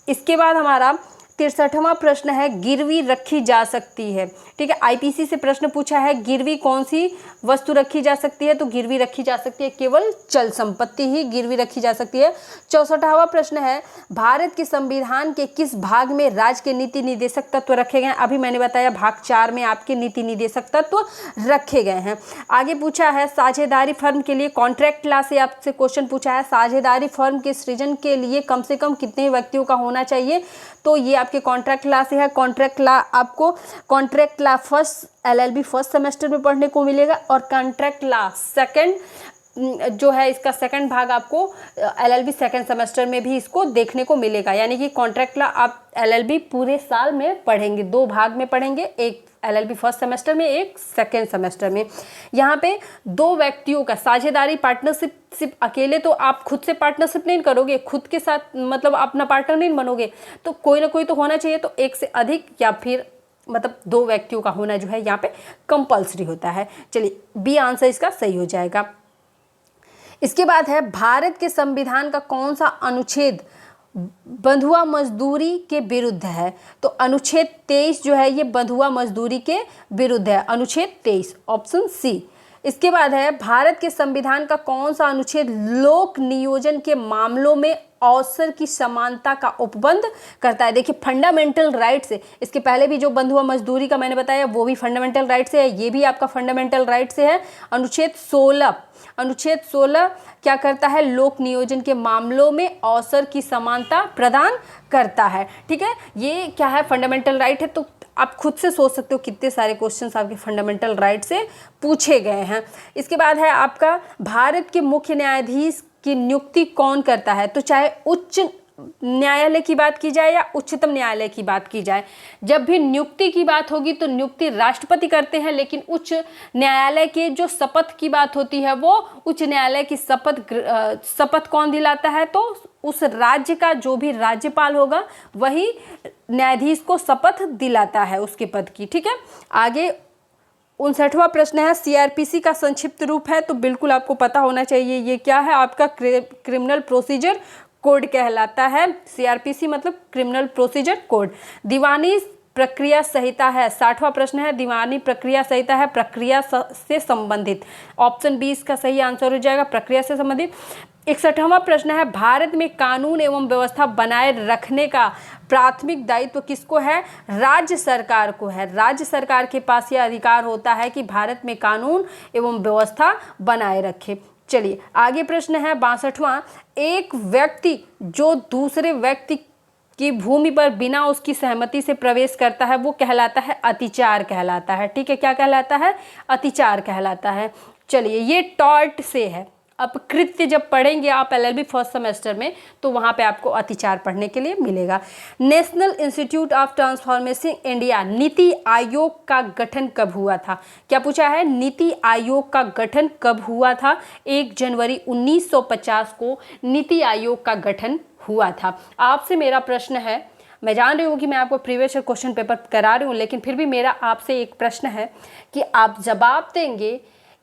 इसके बाद हमारा 63वां प्रश्न है, गिरवी रखी जा सकती है। ठीक है, आईपीसी से प्रश्न पूछा है, गिरवी कौन सी वस्तु रखी जा सकती है? तो गिरवी रखी जा सकती है केवल चल संपत्ति ही गिरवी रखी जा सकती है। 64वां प्रश्न है, भारत के संविधान के किस भाग में राज्य के नीति निदेशक तत्व रखे गए हैं? अभी मैंने बताया भाग 4 में आपके नीति निदेशक तत्व रखे गए हैं। आगे पूछा है, साझेदारी फर्म के लिए कॉन्ट्रैक्ट लॉ से आपसे क्वेश्चन पूछा है, साझेदारी फर्म के सृजन के लिए कम से कम कितने व्यक्तियों का होना चाहिए? तो ये आपके कॉन्ट्रैक्ट लॉ से है। कॉन्ट्रैक्ट लॉ आपको contract law first LLB first semester में पढ़ने को मिलेगा, और कॉन्ट्रैक्ट लॉ सेकंड जो है इसका सेकंड भाग आपको एलएलबी सेकंड सेमेस्टर में भी इसको देखने को मिलेगा। यानी कि कॉन्ट्रैक्ट लॉ आप एलएलबी पूरे साल में पढ़ेंगे, 2 भाग में पढ़ेंगे, एक एलएलबी फर्स्ट सेमेस्टर में, एक सेकेंड सेमेस्टर में। यहाँ पे 2 व्यक्तियों का साझेदारी पार्टनरशिप, सिर्फ अकेले तो आप खुद से पार्टनरशिप नहीं करोगे, खुद के साथ मतलब अपना पार्टनर नहीं बनोगे, तो कोई ना कोई तो होना चाहिए। तो एक से अधिक या फिर मतलब 2 व्यक्तियों का होना जो है यहाँ पे कंपल्सरी होता है। चलिए बी आंसर इसका सही हो जाएगा। इसके बाद है, भारत के संविधान का कौन सा अनुच्छेद बंधुआ मजदूरी के विरुद्ध है? तो अनुच्छेद 23 जो है ये बंधुआ मजदूरी के विरुद्ध है, अनुच्छेद 23, ऑप्शन सी। इसके बाद है भारत के संविधान का कौन सा अनुच्छेद लोक नियोजन के मामलों में अवसर की समानता का उपबंध करता है। देखिए फंडामेंटल राइट से, इसके पहले भी जो बंधुआ मजदूरी का मैंने बताया वो भी फंडामेंटल राइट से है, ये भी आपका फंडामेंटल राइट से है। अनुच्छेद 16 क्या करता है, लोक नियोजन के मामलों में अवसर की समानता प्रदान करता है। ठीक है, ये क्या है, फंडामेंटल राइट है। तो आप खुद से सोच सकते हो कितने सारे क्वेश्चंस आपके फंडामेंटल राइट से पूछे गए हैं। इसके बाद है आपका भारत के मुख्य न्यायाधीश की नियुक्ति कौन करता है। तो चाहे उच्च न्यायालय की बात की जाए या उच्चतम न्यायालय की बात की जाए, जब भी नियुक्ति की बात होगी तो नियुक्ति राष्ट्रपति करते हैं, लेकिन उच्च न्यायालय के जो शपथ की बात होती है वो उच्च न्यायालय की शपथ कौन दिलाता है, तो उस राज्य का जो भी राज्यपाल होगा वही न्यायाधीश को शपथ दिलाता है उसके पद की। ठीक है, आगे 59वां प्रश्न है, सीआरपीसी का संक्षिप्त रूप है। तो बिल्कुल आपको पता होना चाहिए ये क्या है, आपका क्रिमिनल प्रोसीजर कोड कहलाता है। सीआरपीसी मतलब क्रिमिनल प्रोसीजर कोड। दीवानी प्रक्रिया संहिता है। 60वां प्रश्न है, दीवानी प्रक्रिया संहिता है प्रक्रिया से संबंधित। ऑप्शन 20 का सही आंसर हो जाएगा प्रक्रिया से संबंधित। 61वां प्रश्न है, भारत में कानून एवं व्यवस्था बनाए रखने का प्राथमिक दायित्व किसको है, राज्य सरकार को है। राज्य सरकार के पास यह अधिकार होता है कि भारत में कानून एवं व्यवस्था बनाए रखे। चलिए आगे प्रश्न है 62वां, एक व्यक्ति जो दूसरे व्यक्ति की भूमि पर बिना उसकी सहमति से प्रवेश करता है वो कहलाता है अतिचार कहलाता है। ठीक है, क्या कहलाता है, अतिचार कहलाता है। चलिए ये टॉर्ट से है, अपकृत्य जब पढ़ेंगे आप एलएलबी फर्स्ट सेमेस्टर में तो वहाँ पे आपको अतिचार पढ़ने के लिए मिलेगा। National institute of transformation India NITI Aayog का गठन कब हुआ था। क्या पूछा है, नीति आयोग का गठन कब हुआ था। 1 जनवरी 1950 को नीति आयोग का गठन हुआ था। आपसे मेरा प्रश्न है, मैं जान रही हूँ कि मैं आपको प्रीवियस क्वेश्चन पेपर करा रही हूँ, लेकिन फिर भी मेरा आपसे एक प्रश्न है कि आप जवाब देंगे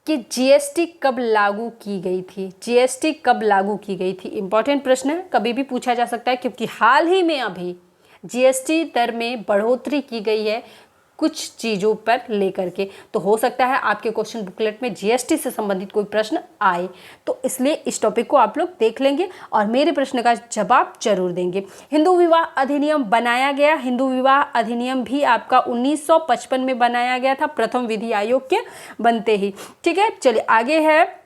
कि जीएसटी कब लागू की गई थी। जीएसटी कब लागू की गई थी, इंपॉर्टेंट प्रश्न है, कभी भी पूछा जा सकता है, क्योंकि हाल ही में अभी जीएसटी दर में बढ़ोतरी की गई है कुछ चीज़ों पर लेकर के। तो हो सकता है आपके क्वेश्चन बुकलेट में जीएसटी से संबंधित कोई प्रश्न आए, तो इसलिए इस टॉपिक को आप लोग देख लेंगे और मेरे प्रश्न का जवाब जरूर देंगे। हिंदू विवाह अधिनियम बनाया गया। हिंदू विवाह अधिनियम भी आपका 1955 में बनाया गया था, प्रथम विधि आयोग के बनते ही। ठीक है, चलिए आगे है,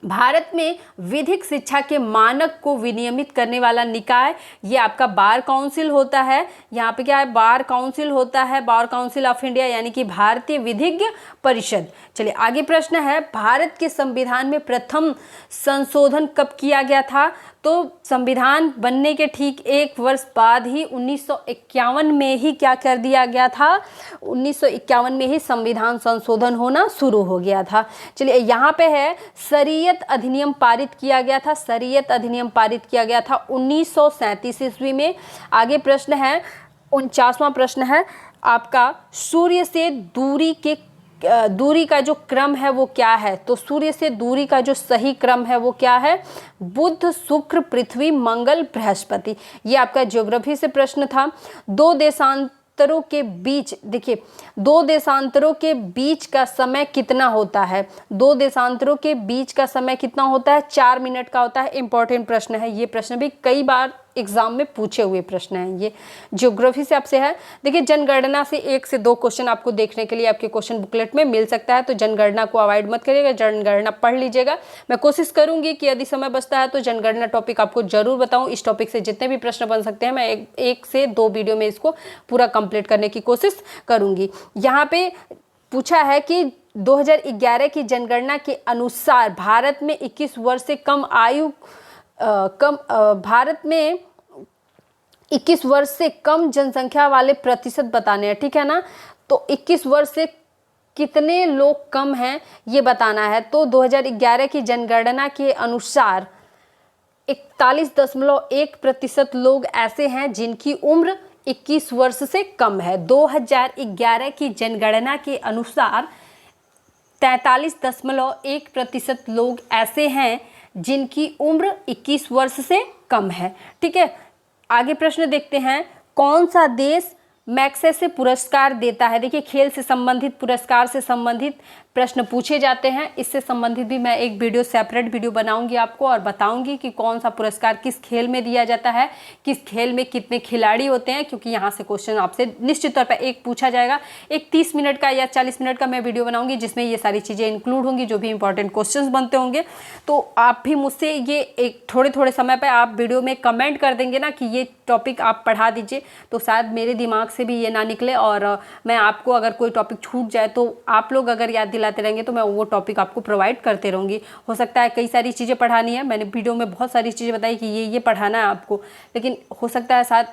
भारत में विधिक शिक्षा के मानक को विनियमित करने वाला निकाय ये आपका बार काउंसिल होता है। यहाँ पे क्या है, बार काउंसिल होता है, बार काउंसिल ऑफ इंडिया यानी कि भारतीय विधिज्ञ परिषद। चलिए आगे प्रश्न है, भारत के संविधान में प्रथम संशोधन कब किया गया था। तो संविधान बनने के ठीक 1 वर्ष बाद ही 1951 में ही क्या कर दिया गया था, 1951 में ही संविधान संशोधन होना शुरू हो गया था। चलिए यहाँ पे है, शरीयत अधिनियम पारित किया गया था। शरीयत अधिनियम पारित किया गया था 1937 ईस्वी में। आगे प्रश्न है 49वां प्रश्न है आपका, सूर्य से दूरी का जो क्रम है वो क्या है। तो सूर्य से दूरी का जो सही क्रम है वो क्या है, बुध, शुक्र, पृथ्वी, मंगल, बृहस्पति। ये आपका ज्योग्राफी से प्रश्न था। दो देशांतरों के बीच, देखिए 2 देशांतरों के बीच का समय कितना होता है। 2 देशांतरों के बीच का समय कितना होता है, 4 मिनट का होता है। इंपॉर्टेंट प्रश्न है, ये प्रश्न भी कई बार एग्जाम में पूछे हुए प्रश्न हैं, ये ज्योग्राफी से आपसे है। देखिए जनगणना से 1 से 2 क्वेश्चन आपको देखने के लिए आपके क्वेश्चन बुकलेट में मिल सकता है, तो जनगणना को अवॉइड मत करिएगा, जनगणना पढ़ लीजिएगा। मैं कोशिश करूंगी कि यदि समय बचता है तो जनगणना टॉपिक आपको जरूर बताऊं। इस टॉपिक से जितने भी प्रश्न बन सकते हैं मैं 1 से 2 वीडियो में इसको पूरा कंप्लीट करने की कोशिश करूंगी। यहाँ पे पूछा है कि 2011 की जनगणना के अनुसार भारत में 21 वर्ष से कम आयु भारत में 21 वर्ष से कम जनसंख्या वाले प्रतिशत बताने हैं। ठीक है ना, तो 21 वर्ष से कितने लोग कम हैं ये बताना है। तो 2011 की जनगणना के अनुसार 41.1% लोग ऐसे हैं जिनकी उम्र 21 वर्ष से कम है। 2011 की जनगणना के अनुसार 43.1% लोग ऐसे हैं जिनकी उम्र 21 वर्ष से कम है। ठीक है, आगे प्रश्न देखते हैं, कौन सा देश मैग्सेसे पुरस्कार देता है। देखिए खेल से संबंधित पुरस्कार से संबंधित प्रश्न पूछे जाते हैं। इससे संबंधित भी मैं एक वीडियो, सेपरेट वीडियो बनाऊंगी आपको और बताऊंगी कि कौन सा पुरस्कार किस खेल में दिया जाता है, किस खेल में कितने खिलाड़ी होते हैं, क्योंकि यहाँ से क्वेश्चन आपसे निश्चित तौर पर एक पूछा जाएगा। एक 30 मिनट का या 40 मिनट का मैं वीडियो बनाऊंगी जिसमें ये सारी चीज़ें इंक्लूड होंगी, जो भी इंपॉर्टेंट क्वेश्चन बनते होंगे। तो आप भी मुझसे ये एक थोड़े थोड़े समय पर आप वीडियो में कमेंट कर देंगे ना कि ये टॉपिक आप पढ़ा दीजिए, तो शायद मेरे दिमाग से भी ये ना निकले और मैं आपको अगर कोई टॉपिक छूट जाए तो आप लोग अगर याद दिलाते रहेंगे तो मैं वो टॉपिक आपको प्रोवाइड करते रहूँगी। हो सकता है कई सारी चीज़ें पढ़ानी है, मैंने वीडियो में बहुत सारी चीज़ें बताई कि ये पढ़ाना है आपको, लेकिन हो सकता है शायद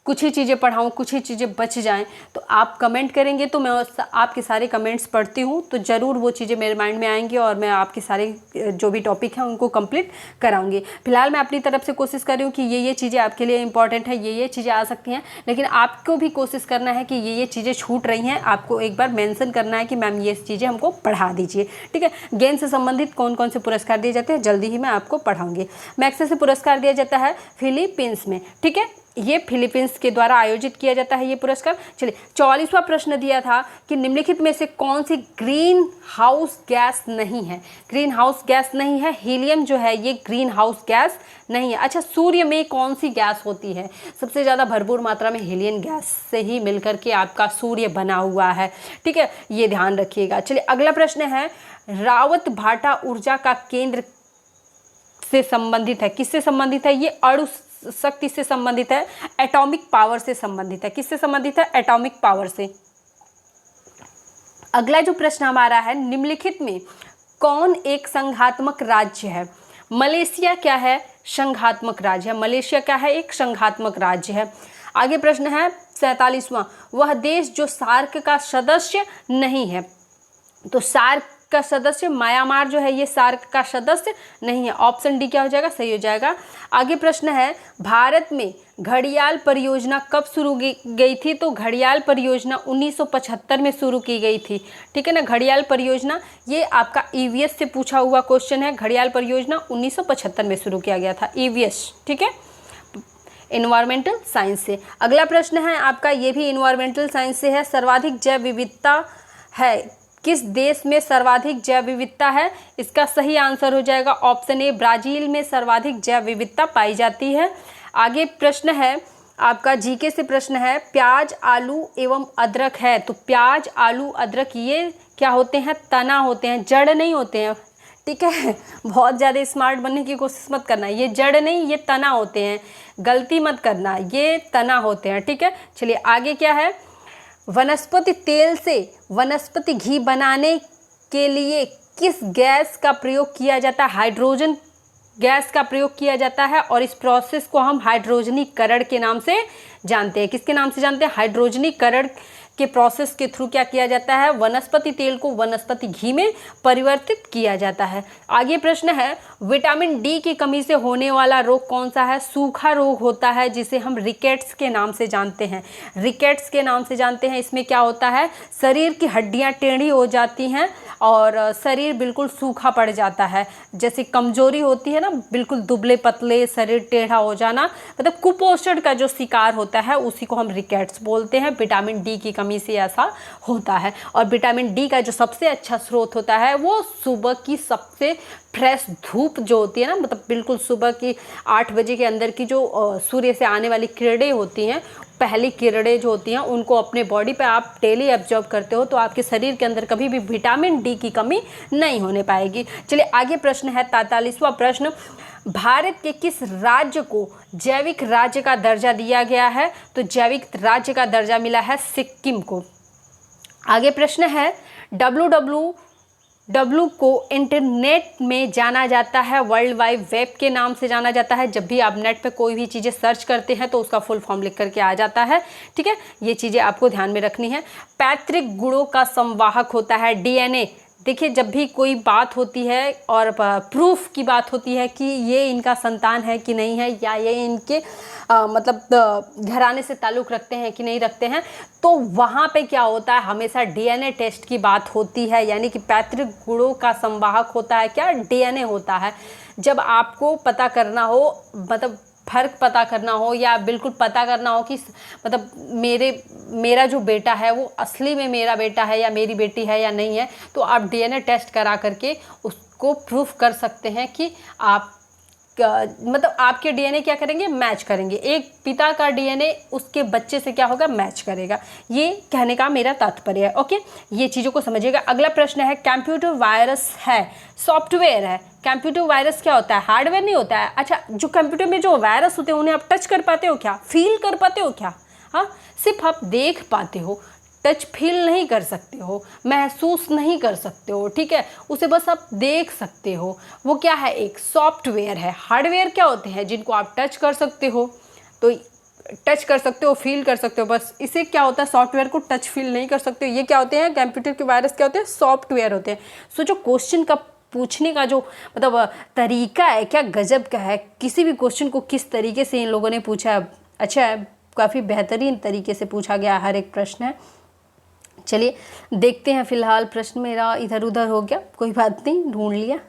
कुछ ही चीज़ें पढ़ाऊँ, कुछ ही चीज़ें बच जाएं। तो आप कमेंट करेंगे तो मैं आपके सारे कमेंट्स पढ़ती हूँ, तो ज़रूर वो चीज़ें मेरे माइंड में आएंगी और मैं आपके सारे जो भी टॉपिक हैं उनको कंप्लीट कराऊंगी। फिलहाल मैं अपनी तरफ से कोशिश कर रही हूँ कि ये चीज़ें आपके लिए इंपॉर्टेंट है, ये चीज़ें आ सकती हैं, लेकिन आपको भी कोशिश करना है कि ये चीज़ें छूट रही हैं, आपको एक बार मेंशन करना है कि मैम ये चीज़ें हमको पढ़ा दीजिए। ठीक है, गेम से संबंधित कौन कौन से पुरस्कार दिए जाते हैं जल्दी ही मैं आपको पढ़ाऊँगी। मैग्सेसे पुरस्कार दिया जाता है फिलीपींस में। ठीक है, ये फिलीपींस के द्वारा आयोजित किया जाता है ये पुरस्कार। चलिए 44वां प्रश्न दिया था कि निम्नलिखित में से कौन सी ग्रीन हाउस गैस नहीं है। ग्रीन हाउस गैस नहीं है, हीलियम जो है ये ग्रीन हाउस गैस नहीं है। अच्छा, सूर्य में कौन सी गैस होती है? सबसे ज़्यादा भरपूर मात्रा में हीलियम गैस से ही मिलकर के आपका सूर्य बना हुआ है। ठीक है, ये ध्यान रखिएगा। चलिए अगला प्रश्न है, रावत भाटा ऊर्जा का केंद्र से संबंधित है। किससे संबंधित है? ये अणु शक्ति से संबंधित है, एटॉमिक पावर से संबंधित है। किससे संबंधित है? एटॉमिक पावर से। अगला जो प्रश्न हमारा है, निम्नलिखित में कौन एक संघात्मक राज्य है? मलेशिया क्या है? संघात्मक राज्य है। मलेशिया क्या है? एक संघात्मक राज्य है। आगे प्रश्न है 47वां, वह देश जो सार्क का सदस्य नहीं है। तो सार्क का सदस्य म्यांमार जो है ये सार्क का सदस्य नहीं है। ऑप्शन डी क्या हो जाएगा? सही हो जाएगा। आगे प्रश्न है, भारत में घड़ियाल परियोजना कब शुरू गई थी? तो घड़ियाल परियोजना 1975 में शुरू की गई थी। ठीक है ना, घड़ियाल परियोजना ये आपका ईवीएस से पूछा हुआ क्वेश्चन है। घड़ियाल परियोजना 1975 में शुरू किया गया था, ईवीएस। ठीक है, इन्वायरमेंटल साइंस से। अगला प्रश्न है आपका, ये भी इन्वायरमेंटल साइंस से है। सर्वाधिक जैव विविधता है किस देश में? सर्वाधिक जैव विविधता है, इसका सही आंसर हो जाएगा ऑप्शन ए, ब्राज़ील में सर्वाधिक जैव विविधता पाई जाती है। आगे प्रश्न है आपका, जीके से प्रश्न है, प्याज, आलू एवं अदरक है। तो प्याज, आलू, अदरक ये क्या होते हैं? तना होते हैं, जड़ नहीं होते हैं। ठीक है, बहुत ज़्यादा स्मार्ट बनने की कोशिश मत करना, ये जड़ नहीं, ये तना होते हैं, गलती मत करना, ये तना होते हैं। ठीक है, चलिए आगे क्या है, वनस्पति तेल से वनस्पति घी बनाने के लिए किस गैस का प्रयोग किया जाता है? हाइड्रोजन गैस का प्रयोग किया जाता है और इस प्रोसेस को हम हाइड्रोजनीकरण के नाम से जानते हैं। किसके नाम से जानते हैं? हाइड्रोजनीकरण के प्रोसेस के थ्रू क्या किया जाता है? वनस्पति तेल को वनस्पति घी में परिवर्तित किया जाता है। आगे प्रश्न है, विटामिन डी की कमी से होने वाला रोग कौन सा है? सूखा रोग होता है, जिसे हम रिकेट्स के नाम से जानते हैं। रिकेट्स के नाम से जानते हैं। इसमें क्या होता है? शरीर की हड्डियां टेढ़ी हो जाती हैं और शरीर बिल्कुल सूखा पड़ जाता है। जैसे कमजोरी होती है ना, बिल्कुल दुबले पतले, शरीर टेढ़ा हो जाना, मतलब कुपोषण का जो शिकार होता है उसी को हम रिकेट्स बोलते हैं। विटामिन डी की कमी से ऐसा होता है। और विटामिन डी का जो सबसे अच्छा स्रोत होता है वो सुबह की सबसे फ्रेश धूप जो होती है ना, मतलब बिल्कुल सुबह की 8 बजे के अंदर की जो सूर्य से आने वाली किरणें होती हैं, पहली किरणें जो होती हैं उनको अपने बॉडी पे आप डेली एब्जॉर्ब करते हो तो आपके शरीर के अंदर कभी भी विटामिन डी की कमी नहीं होने पाएगी। चलिए आगे प्रश्न है 43वां प्रश्न, भारत के किस राज्य को जैविक राज्य का दर्जा दिया गया है? तो जैविक राज्य का दर्जा मिला है सिक्किम को। आगे प्रश्न है, www को इंटरनेट में जाना जाता है, वर्ल्ड वाइड वेब के नाम से जाना जाता है। जब भी आप नेट पे कोई भी चीज़ें सर्च करते हैं तो उसका फुल फॉर्म लिख करके आ जाता है। ठीक है, ये चीज़ें आपको ध्यान में रखनी है। पैतृक गुणों का संवाहक होता है डीएनए। देखिए, जब भी कोई बात होती है और प्रूफ की बात होती है कि ये इनका संतान है कि नहीं है, या ये इनके मतलब घराने से ताल्लुक़ रखते हैं कि नहीं रखते हैं, तो वहाँ पे क्या होता है, हमेशा डीएनए टेस्ट की बात होती है। यानी कि पैतृक गुणों का संवाहक होता है क्या? डीएनए होता है। जब आपको पता करना हो, मतलब फ़र्क पता करना हो या बिल्कुल पता करना हो कि मतलब मेरा जो बेटा है वो असली में मेरा बेटा है या मेरी बेटी है या नहीं है, तो आप डीएनए टेस्ट करा करके उसको प्रूफ कर सकते हैं कि आप मतलब आपके डीएनए क्या करेंगे, मैच करेंगे। एक पिता का डीएनए उसके बच्चे से क्या होगा, मैच करेगा। ये कहने का मेरा तात्पर्य है। ओके, ये चीज़ों को समझिएगा। अगला प्रश्न है, कंप्यूटर वायरस है, सॉफ्टवेयर है। कंप्यूटर वायरस क्या होता है, हार्डवेयर नहीं होता है। अच्छा, जो कंप्यूटर में जो वायरस होते हैं उन्हें आप टच कर पाते हो क्या, फील कर पाते हो क्या? हाँ, सिर्फ आप देख पाते हो, टच फील नहीं कर सकते हो, महसूस नहीं कर सकते हो, ठीक है, उसे बस आप देख सकते हो। वो क्या है, एक सॉफ्टवेयर है। हार्डवेयर क्या होते हैं, जिनको आप टच कर सकते हो, तो टच कर सकते हो, फील कर सकते हो, बस इसे क्या होता है, सॉफ्टवेयर को टच फील नहीं कर सकते हो। ये क्या होते हैं, कंप्यूटर के वायरस क्या होते हैं, सॉफ्टवेयर होते हैं। सो जो क्वेश्चन का पूछने का जो मतलब तरीका है, क्या गजब का है। किसी भी क्वेश्चन को किस तरीके से इन लोगों ने पूछा है, अच्छा है, काफ़ी बेहतरीन तरीके से पूछा गया हर एक प्रश्न है। चलिए देखते हैं। फिलहाल प्रश्न मेरा इधर उधर हो गया, कोई बात नहीं, ढूंढ लिया।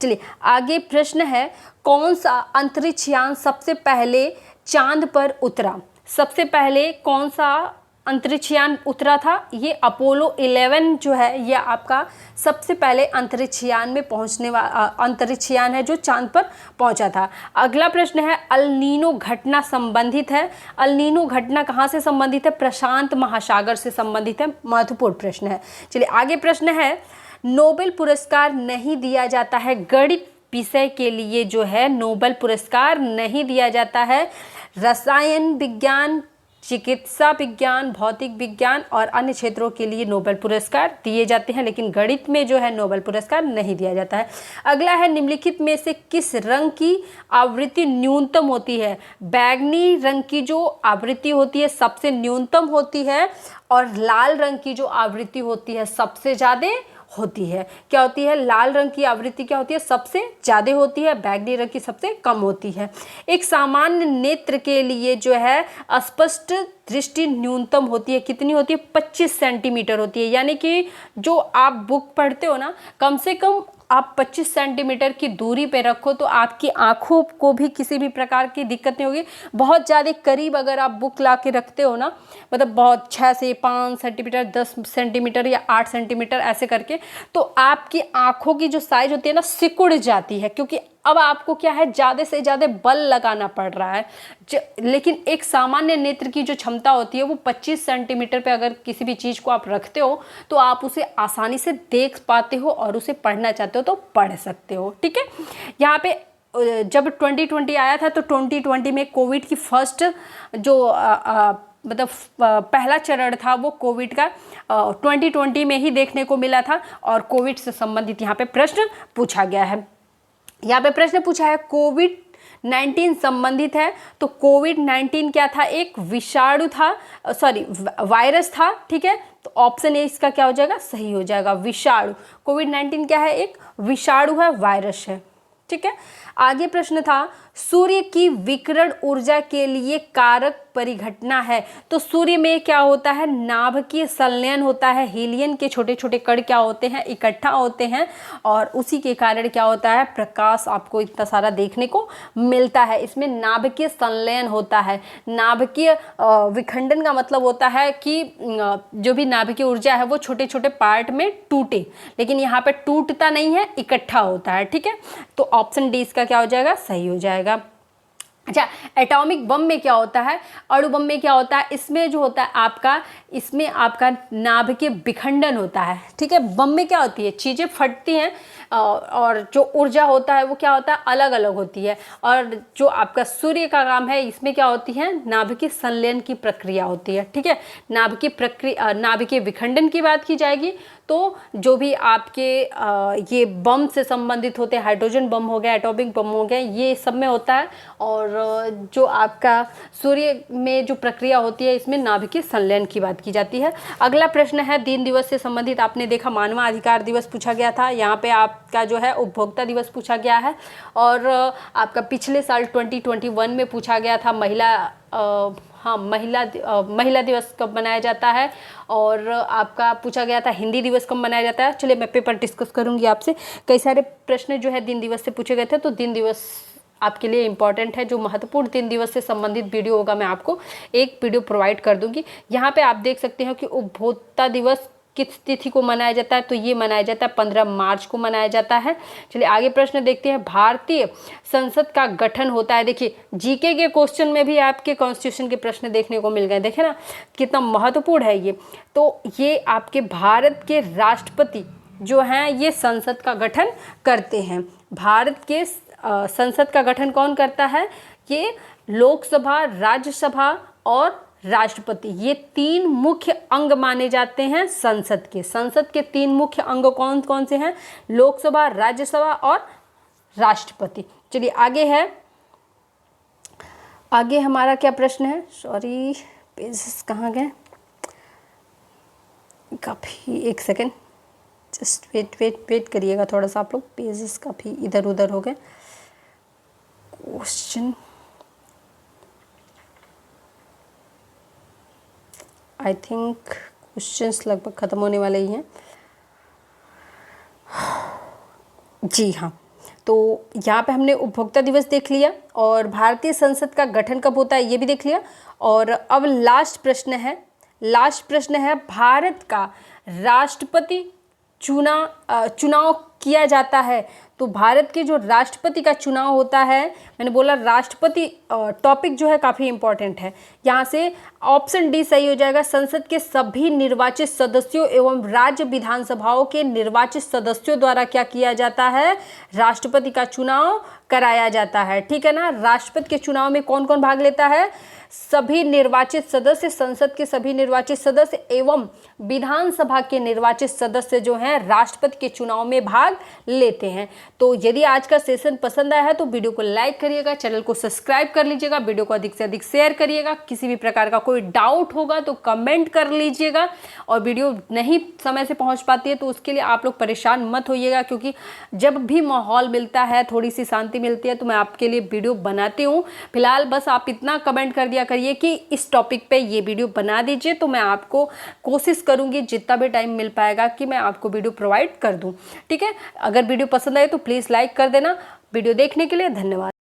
चलिए आगे प्रश्न है, कौन सा अंतरिक्ष यान सबसे पहले चांद पर उतरा? सबसे पहले कौन सा अंतरिक्ष यान उतरा था? ये अपोलो 11 जो है, ये आपका सबसे पहले अंतरिक्ष यान में पहुंचने वाला अंतरिक्ष यान है जो चांद पर पहुंचा था। अगला प्रश्न है, अल नीनो घटना संबंधित है। अल नीनो घटना कहाँ से संबंधित है? प्रशांत महासागर से संबंधित है। महत्वपूर्ण प्रश्न है। चलिए आगे प्रश्न है, नोबेल पुरस्कार नहीं दिया जाता है गणित विषय के लिए, जो है नोबेल पुरस्कार नहीं दिया जाता है। रसायन विज्ञान, चिकित्सा विज्ञान, भौतिक विज्ञान और अन्य क्षेत्रों के लिए नोबेल पुरस्कार दिए जाते हैं, लेकिन गणित में जो है नोबेल पुरस्कार नहीं दिया जाता है। अगला है, निम्नलिखित में से किस रंग की आवृत्ति न्यूनतम होती है? बैंगनी रंग की जो आवृत्ति होती है सबसे न्यूनतम होती है, और लाल रंग की जो आवृत्ति होती है सबसे ज़्यादा होती है। क्या होती है, लाल रंग की आवृत्ति क्या होती है, सबसे ज़्यादा होती है, बैंगनी रंग की सबसे कम होती है। एक सामान्य नेत्र के लिए जो है स्पष्ट दृष्टि न्यूनतम होती है, कितनी होती है? 25 सेंटीमीटर होती है। यानी कि जो आप बुक पढ़ते हो ना, कम से कम आप 25 सेंटीमीटर की दूरी पे रखो तो आपकी आंखों को भी किसी भी प्रकार की दिक्कत नहीं होगी। बहुत ज़्यादा करीब अगर आप बुक ला के रखते हो ना, मतलब बहुत 6 से 5 सेंटीमीटर, 10 सेंटीमीटर या 8 सेंटीमीटर ऐसे करके, तो आपकी आंखों की जो साइज होती है ना, सिकुड़ जाती है, क्योंकि अब आपको क्या है, ज़्यादा से ज़्यादा बल लगाना पड़ रहा है। लेकिन एक सामान्य नेत्र की जो क्षमता होती है वो 25 सेंटीमीटर पे अगर किसी भी चीज़ को आप रखते हो तो आप उसे आसानी से देख पाते हो और उसे पढ़ना चाहते हो तो पढ़ सकते हो। ठीक है, यहाँ पे जब 2020 आया था तो 2020 में कोविड की फर्स्ट जो मतलब पहला चरण था वो कोविड का 2020 में ही देखने को मिला था, और कोविड से संबंधित यहाँ पे प्रश्न पूछा गया है। यहाँ पे प्रश्न पूछा है, कोविड-19 संबंधित है, तो कोविड-19 क्या था? एक विषाणु था, सॉरी वायरस था। ठीक है, तो ऑप्शन ए इसका क्या हो जाएगा, सही हो जाएगा, विषाणु। कोविड-19 क्या है? एक विषाणु है, वायरस है। ठीक है, आगे प्रश्न था, सूर्य की विकिरण ऊर्जा के लिए कारक परिघटना है। तो सूर्य में क्या होता है, नाभिकीय संलयन होता है, हीलियम के छोटे छोटे कण क्या होते हैं, इकट्ठा होते हैं, और उसी के कारण क्या होता है, प्रकाश आपको इतना सारा देखने को मिलता है। इसमें नाभिकीय संलयन होता है। नाभिकीय विखंडन का मतलब होता है कि जो भी नाभिकीय ऊर्जा है वो छोटे छोटे पार्ट में टूटे, लेकिन यहाँ पे टूटता नहीं है, इकट्ठा होता है। ठीक है, तो ऑप्शन डी इसका क्या हो जाएगा, सही हो जाएगा। अच्छा, एटॉमिक बम में क्या होता है, अणु बम में क्या होता है? इसमें जो होता है आपका, इसमें आपका नाभिकीय विखंडन होता है। ठीक है, बम में क्या होती है, चीज़ें फटती हैं और जो ऊर्जा होता है वो क्या होता है, अलग अलग होती है। और जो आपका सूर्य का काम है, इसमें क्या होती है, नाभिकीय संलयन की प्रक्रिया होती है। ठीक है, नाभिकीय प्रक्रिया, नाभिकीय विखंडन की बात की जाएगी तो जो भी आपके ये बम से संबंधित होते हैं, हाइड्रोजन बम हो गया, एटॉमिक बम हो गया, ये सब में होता है। और जो आपका सूर्य में जो प्रक्रिया होती है, इसमें नाभिकीय संलयन की बात की जाती है। अगला प्रश्न है, दिन दिवस से संबंधित आपने देखा, मानवाधिकार दिवस पूछा गया था, यहाँ पे आपका जो है उपभोक्ता दिवस पूछा गया है, और आपका पिछले साल 2021 में पूछा गया था महिला दिवस कब मनाया जाता है, और आपका पूछा गया था हिंदी दिवस कब मनाया जाता है। चलिए मैं पेपर डिस्कस करूंगी आपसे। कई सारे प्रश्न जो है दिन दिवस से पूछे गए थे, तो दिन दिवस आपके लिए इंपॉर्टेंट है। जो महत्वपूर्ण 3 दिवस से संबंधित वीडियो होगा मैं आपको एक वीडियो प्रोवाइड कर दूंगी। यहाँ पे आप देख सकते हो कि उपभोक्ता दिवस किस तिथि को मनाया जाता है, तो ये मनाया जाता है 15 मार्च को मनाया जाता है। चलिए आगे प्रश्न देखते हैं। भारतीय संसद का गठन होता है, देखिए जीके के क्वेश्चन में भी आपके कॉन्स्टिट्यूशन के प्रश्न देखने को मिल गए, देखे ना कितना महत्वपूर्ण है ये। तो ये आपके भारत के राष्ट्रपति जो हैं ये संसद का गठन करते हैं। भारत के संसद का गठन कौन करता है? ये लोकसभा, राज्यसभा और राष्ट्रपति, ये 3 मुख्य अंग माने जाते हैं संसद के। संसद के 3 मुख्य अंग कौन कौन से हैं? लोकसभा, राज्यसभा और राष्ट्रपति। चलिए आगे है, आगे हमारा क्या प्रश्न है? सॉरी पेजेस कहाँ गए? काफ़ी एक सेकेंड, जस्ट वेट करिएगा थोड़ा सा आप लोग, पेजेस काफ़ी इधर उधर हो गए। क्वेश्चन आई थिंक क्वेश्चंस लगभग ख़त्म होने वाले ही हैं। जी हाँ, तो यहाँ पे हमने उपभोक्ता दिवस देख लिया और भारतीय संसद का गठन कब होता है ये भी देख लिया। और अब लास्ट प्रश्न है भारत का राष्ट्रपति चुनाव किया जाता है। तो भारत के जो राष्ट्रपति का चुनाव होता है, मैंने बोला राष्ट्रपति टॉपिक जो है काफ़ी इंपॉर्टेंट है। यहाँ से ऑप्शन डी सही हो जाएगा। संसद के सभी निर्वाचित सदस्यों एवं राज्य विधानसभाओं के निर्वाचित सदस्यों द्वारा क्या किया जाता है? राष्ट्रपति का चुनाव कराया जाता है, ठीक है ना। राष्ट्रपति के चुनाव में कौन कौन भाग लेता है? सभी निर्वाचित सदस्य, संसद के सभी निर्वाचित सदस्य एवं विधानसभा के निर्वाचित सदस्य जो हैं राष्ट्रपति के चुनाव में भाग लेते हैं। तो यदि आज का सेशन पसंद आया है तो वीडियो को लाइक करिएगा, चैनल को सब्सक्राइब कर लीजिएगा, वीडियो को अधिक से अधिक शेयर करिएगा। किसी भी प्रकार का कोई डाउट होगा तो कमेंट कर लीजिएगा। और वीडियो नहीं समय से पहुंच पाती है तो उसके लिए आप लोग परेशान मत होइएगा, क्योंकि जब भी माहौल मिलता है, थोड़ी सी शांति मिलती है तो मैं आपके लिए वीडियो बनाती हूँ। फिलहाल बस आप इतना कमेंट कर दिया करिए कि इस टॉपिक पे ये वीडियो बना दीजिए, तो मैं आपको कोशिश करूंगी जितना भी टाइम मिल पाएगा कि मैं आपको वीडियो प्रोवाइड कर दूं, ठीक है। अगर वीडियो पसंद आए तो प्लीज़ लाइक कर देना। वीडियो देखने के लिए धन्यवाद।